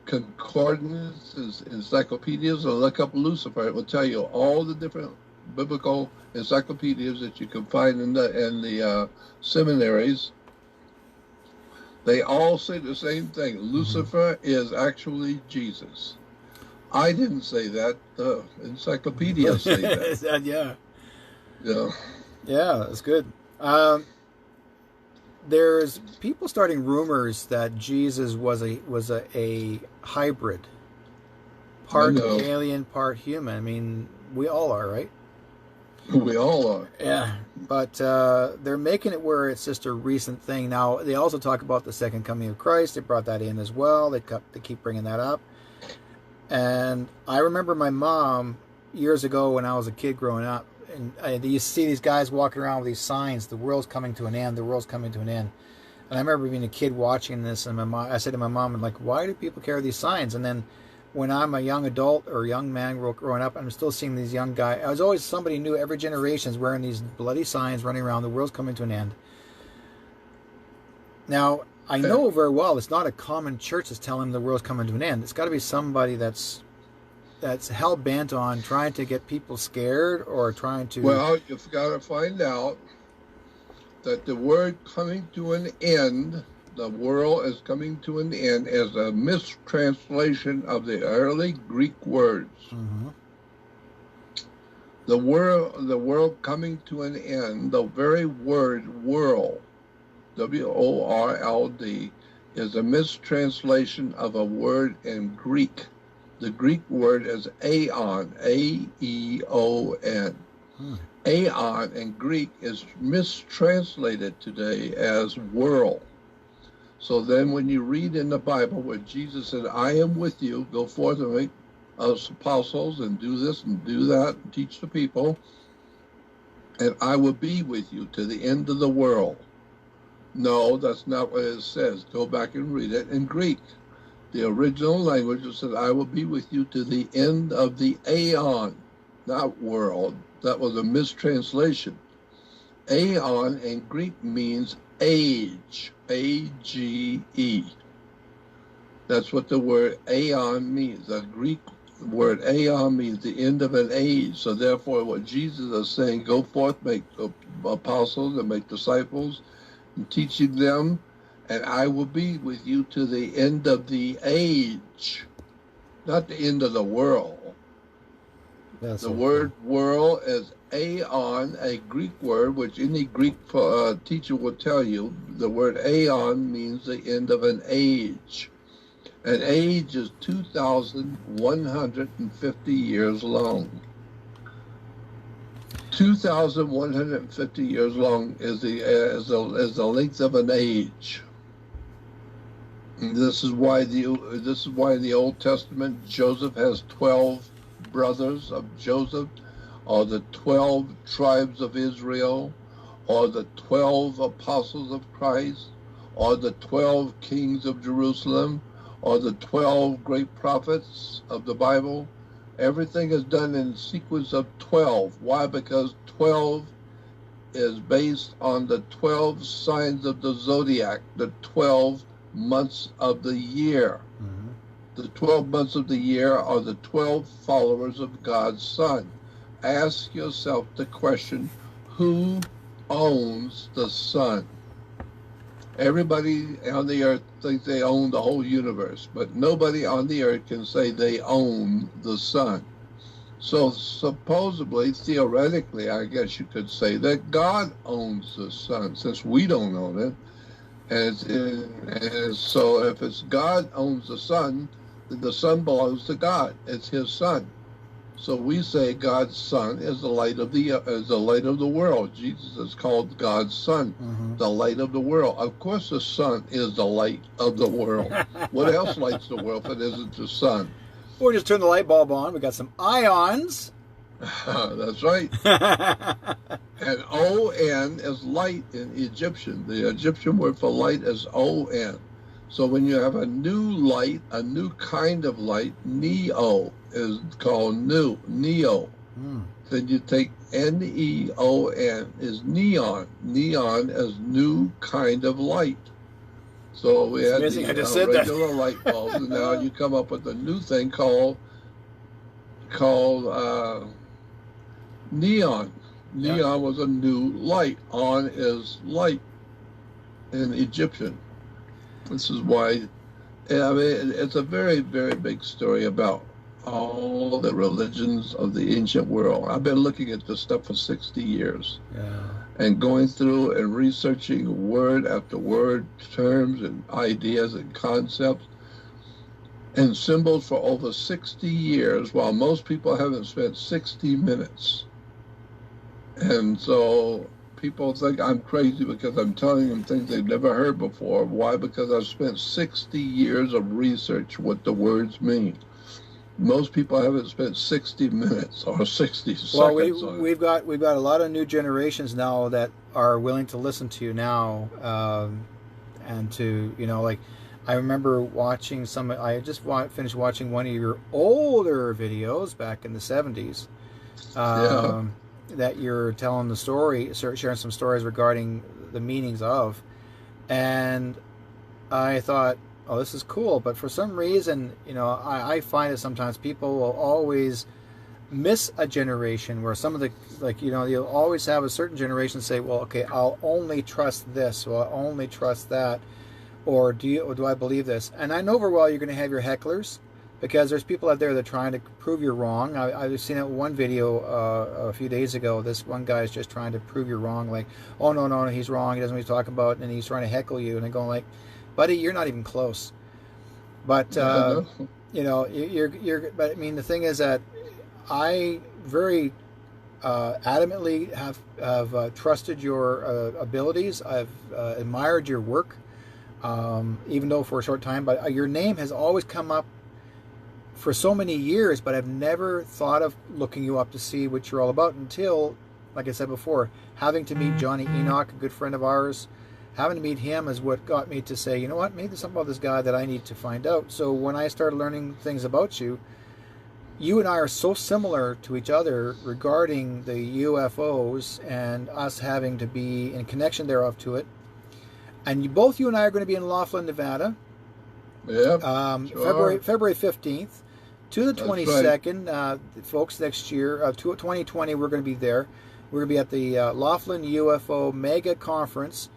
S1: concordance encyclopedias, and look up Lucifer. It will tell you all the different biblical encyclopedias that you can find in the seminaries. They all say the same thing. Lucifer is actually Jesus. I didn't say that. The encyclopedias say that.
S3: Yeah.
S1: Yeah.
S3: Yeah, that's good. There's people starting rumors that Jesus was a hybrid, part alien, part human. I mean, we all are, right?
S1: We all are.
S3: Yeah, but they're making it where it's just a recent thing. Now, they also talk about the second coming of Christ. They brought that in as well. They keep bringing that up. And I remember my mom years ago when I was a kid growing up, and you see these guys walking around with these signs, the world's coming to an end, the world's coming to an end. And I remember being a kid watching this, and I said to my mom, I'm like, why do people carry these signs? And then when I'm a young adult or young man growing up, I'm still seeing these young guys. I was always somebody new. Every generation is wearing these bloody signs, running around, the world's coming to an end. Now, I know very well it's not a common church that's telling them the world's coming to an end. It's got to be somebody that's hell-bent on trying to get people scared or trying to...
S1: Well, you've got to find out that the word coming to an end, the world is coming to an end, is a mistranslation of the early Greek words. The world coming to an end, the very word world, W-O-R-L-D, is a mistranslation of a word in Greek. The Greek word is aeon, A-E-O-N. Aeon in Greek is mistranslated today as world. So then when you read in the Bible where Jesus said, I am with you, go forth and make us apostles and do this and do that and teach the people, and I will be with you to the end of the world. No, that's not what it says. Go back and read it in Greek. The original language said, I will be with you to the end of the aeon, not world. That was a mistranslation. Aeon in Greek means age, A-G-E. That's what the word aeon means. The Greek word aeon means the end of an age. So therefore, what Jesus is saying, go forth, make apostles and make disciples, and teaching them, and I will be with you to the end of the age, not the end of the world. The word world is aeon, a Greek word, which any Greek teacher will tell you. The word aeon means the end of an age. An age is 2,150 years long. 2,150 years long is the length of an age. And this is why in the Old Testament Joseph has 12 brothers of Joseph, or the 12 tribes of Israel, or the 12 apostles of Christ, or the 12 kings of Jerusalem, or the 12 great prophets of the Bible. Everything is done in sequence of 12. Why? Because 12 is based on the 12 signs of the zodiac, the 12 months of the year. The 12 months of the year are the 12 followers of God's Son. Ask yourself the question, who owns the Son? Everybody on the earth thinks they own the whole universe, but nobody on the earth can say they own the Son. So supposedly, theoretically, I guess you could say that God owns the Son, since we don't own it. And so if it's God owns the Son, then the Son belongs to God. It's his Son. So we say God's Son is the light of the world. Jesus is called God's Son, the light of the world. Of course, the Son is the light of the world. What else lights the world if it isn't the Sun?
S3: Or just turn the light bulb on. We got some ions.
S1: That's right. And O-N is light in Egyptian. The Egyptian word for light is O-N. So when you have a new light, a new kind of light, Neo is called Neo. Then you take N-E-O-N is neon. Neon is new kind of light. So we had the regular light bulbs, and now you come up with a new thing called neon. Neon was a new light. On is light in Egyptian. This is why, I mean, it's a very, very big story about all the religions of the ancient world. I've been looking at this stuff for 60 years. And going through and researching word after word, terms and ideas and concepts and symbols for over 60 years, while most people haven't spent 60 minutes. And so people think I'm crazy because I'm telling them things they've never heard before. Why? Because I've spent 60 years of research what the words mean. Most people haven't spent 60 minutes or 60 seconds on it.
S3: We've got a lot of new generations now that are willing to listen to you now, and to, you know, like, I remember watching I just finished watching one of your older videos back in the 70s. That you're telling the story, sharing some stories regarding the meanings of, and I thought, oh, this is cool. But for some reason, you know, I find that sometimes people will always miss a generation where some of the, like, you know, you'll always have a certain generation say, well, okay, I'll only trust this, or I'll only trust that, or do I believe this? And I know very well you're going to have your hecklers, because there's people out there that are trying to prove you're wrong. I've seen it in one video a few days ago. This one guy is just trying to prove you're wrong. Like, oh, no, he's wrong. He doesn't know what he's talking about. And he's trying to heckle you. And I'm going like, buddy, you're not even close. But, you know, but I mean, the thing is that I very adamantly have trusted your abilities. I've admired your work, even though for a short time. But your name has always come up for so many years, but I've never thought of looking you up to see what you're all about until, like I said before, having to meet Johnny Enoch, a good friend of ours. Having to meet him is what got me to say, you know what, maybe there's something about this guy that I need to find out. So when I started learning things about you, you and I are so similar to each other regarding the UFOs and us having to be in connection thereof to it. And both you and I are going to be in Laughlin, Nevada.
S1: Yeah, sure.
S3: February 15th to the 22nd, folks, next year, 2020, we're going to be there. We're going to be at the Laughlin UFO Mega Conference.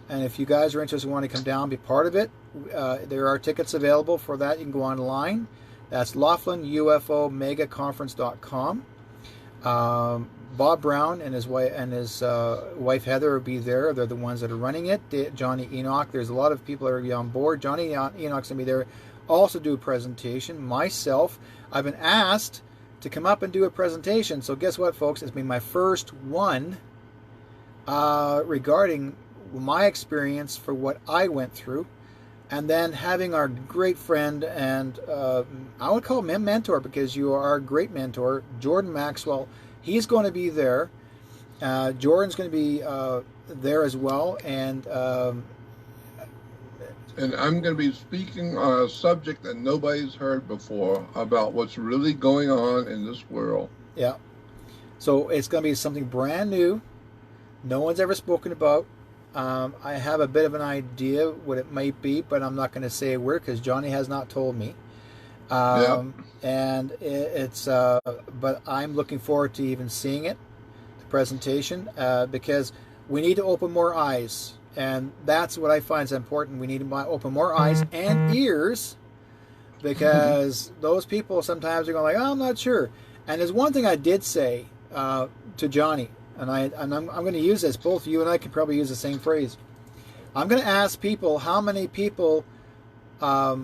S3: And if you guys are interested and want to come down and be part of it, there are tickets available for that. You can go online. That's LaughlinUFOMegaConference.com. Bob Brown and his wife wife Heather will be there. They're the ones that are running it. Johnny Enoch. There's a lot of people that are on board. Johnny Enoch's going to be there. Also do a presentation. Myself, I've been asked to come up and do a presentation. So guess what, folks? It's been my first one regarding my experience for what I went through. And then having our great friend and I would call him a mentor, because you are a great mentor, Jordan Maxwell. He's going to be there. Jordan's going to be there as well. And
S1: I'm going to be speaking on a subject that nobody's heard before about what's really going on in this world.
S3: Yeah. So it's going to be something brand new. No one's ever spoken about. I have a bit of an idea what it might be, but I'm not going to say a word because Johnny has not told me. And but I'm looking forward to even seeing it, the presentation, because we need to open more eyes. And that's what I find is important. We need to open more eyes and ears, because those people sometimes are going like, oh, I'm not sure. And there's one thing I did say to Johnny, and I'm going to use this. Both you and I could probably use the same phrase. I'm going to ask people how many people have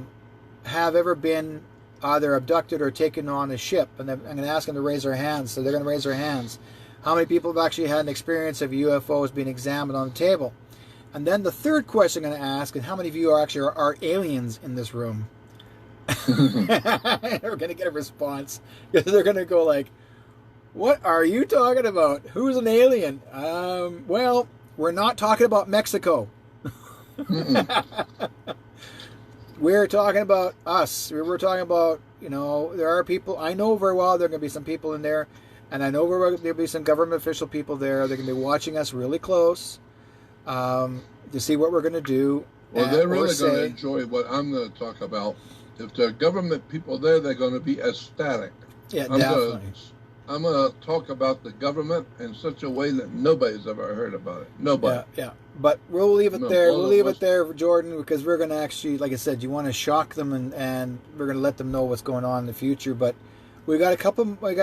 S3: ever been either abducted or taken on a ship, and I'm going to ask them to raise their hands. So they're going to raise their hands. How many people have actually had an experience of UFOs being examined on the table? And then the third question I'm going to ask is how many of you are aliens in this room? We're going to get a response, because they're going to go like, what are you talking about? Who's an alien? Well, we're not talking about Mexico. We're talking about us. We're talking about, there are people. I know very well there are going to be some people in there, and I know there'll be some government official people there. They're going to be watching us really close to see what we're going to do.
S1: Well, they're really going to enjoy what I'm going to talk about. If there are government people there, they're going to be ecstatic.
S3: Yeah, definitely.
S1: I'm going to talk about the government in such a way that nobody's ever heard about it. Nobody.
S3: Yeah. But we'll leave it there. We'll leave it there, Jordan, because we're going to actually, like I said, you want to shock them, and we're going to let them know what's going on in the future. But we got a couple. Right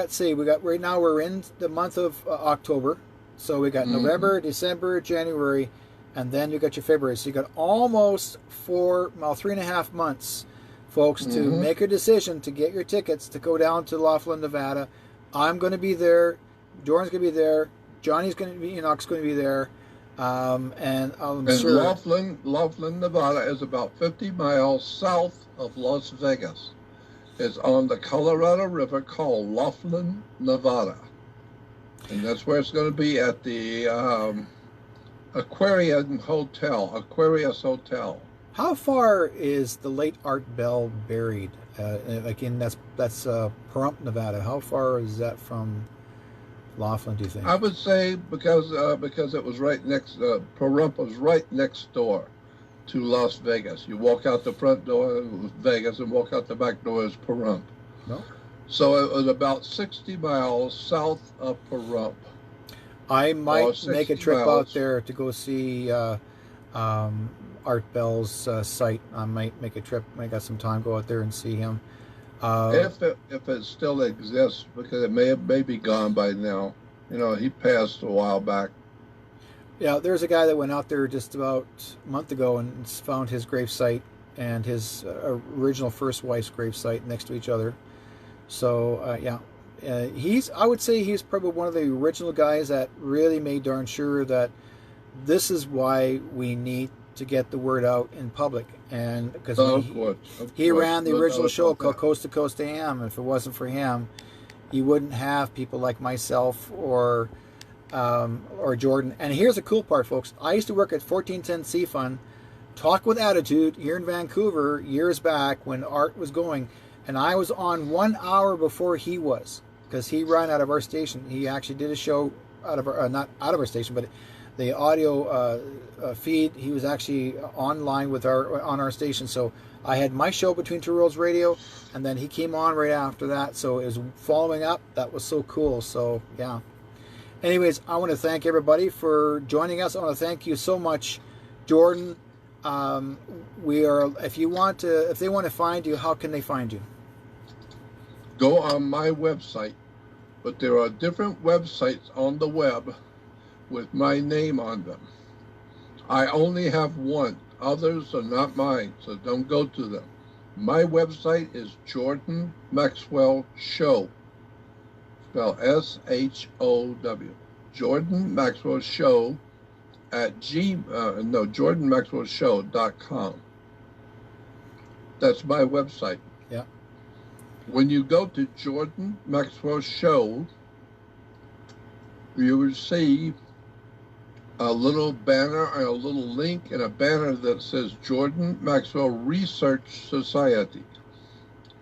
S3: now we're in the month of October, so we got November, December, January, and then you got your February. So you got almost 3.5 months, folks, to make a decision to get your tickets to go down to Laughlin, Nevada. I'm going to be there. Jordan's going to be there. Johnny's going to be. Enoch's going to be there. And sure.
S1: Laughlin, Nevada is about 50 miles south of Las Vegas. It's on the Colorado River, called Laughlin, Nevada, and that's where it's going to be, at the Aquarius Hotel. How
S3: far is the late Art Bell buried? That's Pahrump, Nevada. How far is that from Laughlin, do you think?
S1: I would say because it was right next. Pahrump was right next door to Las Vegas. You walk out the front door of Vegas and walk out the back door is Pahrump.
S3: No.
S1: So it was about 60 miles south of Pahrump.
S3: I might make a trip out there to go see Art Bell's site. I might make a trip. I got some time, go out there and see him.
S1: If it still exists, because it may be gone by now. He passed a while back.
S3: Yeah, there's a guy that went out there just about a month ago and found his gravesite and his original first wife's gravesite next to each other. So I would say he's probably one of the original guys that really made darn sure that this is why we need to get the word out in public. And because he ran the original show called Coast to Coast AM. If it wasn't for him, you wouldn't have people like myself or Jordan. And here's the cool part, folks. I used to work at 1410 Sea Fun, Talk with Attitude here in Vancouver years back when Art was going, and I was on 1 hour before he was, because he ran out of our station. He actually did a show out of our, not out of our station, but the audio feed. He was actually online with on our station. So I had my show Between Two Worlds Radio, and then he came on right after that. So it was following up. That was so cool. So yeah. Anyways, I want to thank everybody for joining us. I want to thank you so much, Jordan. If they want to find you, how can they find you?
S1: Go on my website, but there are different websites on the web with my name on them. I only have one. Others are not mine, so don't go to them. My website is Jordan Maxwell Show. spelled SHOW. Jordan Maxwell Show at jordanmaxwellshow.com. That's my website.
S3: Yeah.
S1: When you go to Jordan Maxwell Show, you will see a little banner and a little link and a banner that says Jordan Maxwell Research Society.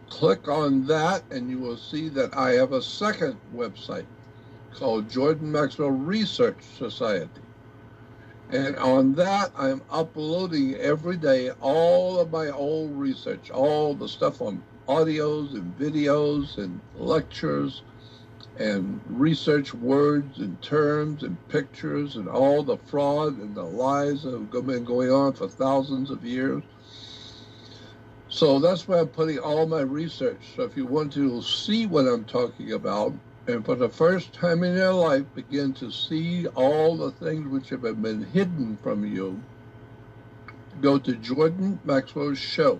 S1: Click on that and you will see that I have a second website called Jordan Maxwell Research Society. And on that, I'm uploading every day all of my old research, all the stuff on audios and videos and lectures and research words and terms and pictures and all the fraud and the lies that have been going on for thousands of years. So that's where I'm putting all my research. So if you want to see what I'm talking about, and for the first time in your life begin to see all the things which have been hidden from you, go to Jordan Maxwell Show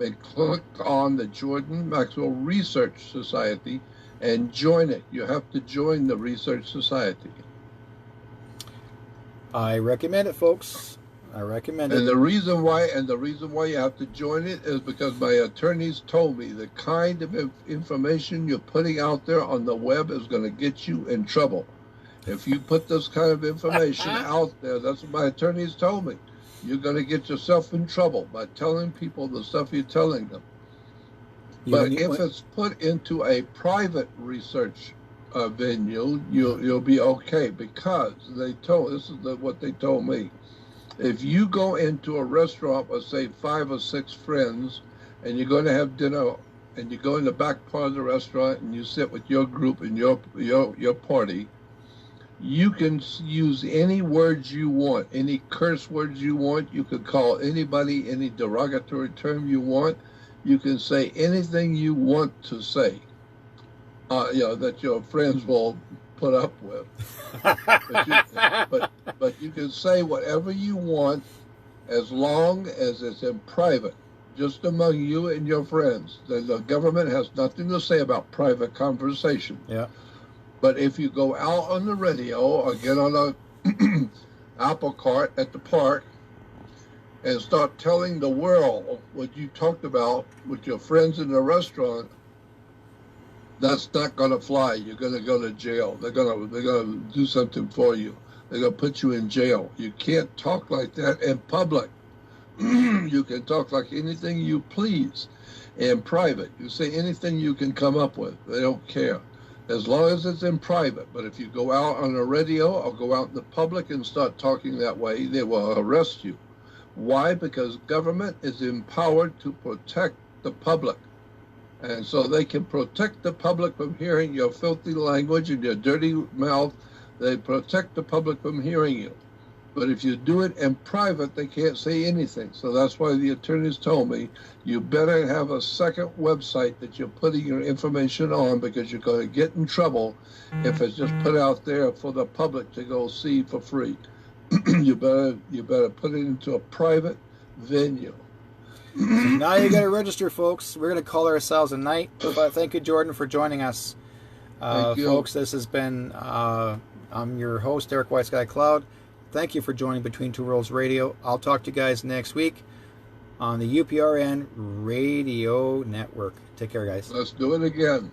S1: and click on the Jordan Maxwell Research Society and join it. You have to join the Research Society.
S3: I recommend it, folks. I recommend it.
S1: And the reason why you have to join it is because my attorneys told me the kind of information you're putting out there on the web is going to get you in trouble. If you put this kind of information out there, that's what my attorneys told me. You're going to get yourself in trouble by telling people the stuff you're telling them. But if it's put into a private research venue, you'll be okay, because this is what they told me. If you go into a restaurant with, say, 5 or 6 friends, and you're going to have dinner, and you go in the back part of the restaurant and you sit with your group and your party, you can use any words you want, any curse words you want. You can call anybody any derogatory term you want. You can say anything you want to say, that your friends will put up with. But you can say whatever you want as long as it's in private, just among you and your friends. The government has nothing to say about private conversation.
S3: Yeah.
S1: But if you go out on the radio or get on a apple cart at the park and start telling the world what you talked about with your friends in the restaurant, that's not going to fly. You're going to go to jail. They're going to do something for you. They're going to put you in jail. You can't talk like that in public. You can talk like anything you please in private. You say anything you can come up with. They don't care, as long as it's in private. But if you go out on the radio or go out in the public and start talking that way, they will arrest you. Why? Because government is empowered to protect the public. And so they can protect the public from hearing your filthy language and your dirty mouth. They protect the public from hearing you. But if you do it in private, they can't say anything. So that's why the attorneys told me, you better have a second website that you're putting your information on, because you're going to get in trouble if it's just put out there for the public to go see for free. You better put it into a private venue.
S3: So now you got to register, folks. We're going to call ourselves a night. But thank you, Jordan, for joining us.
S1: Thank you.
S3: Folks, this has been, I'm your host, Eric White Sky Cloud. Thank you for joining Between Two Worlds Radio. I'll talk to you guys next week on the UPRN Radio Network. Take care, guys.
S1: Let's do it again.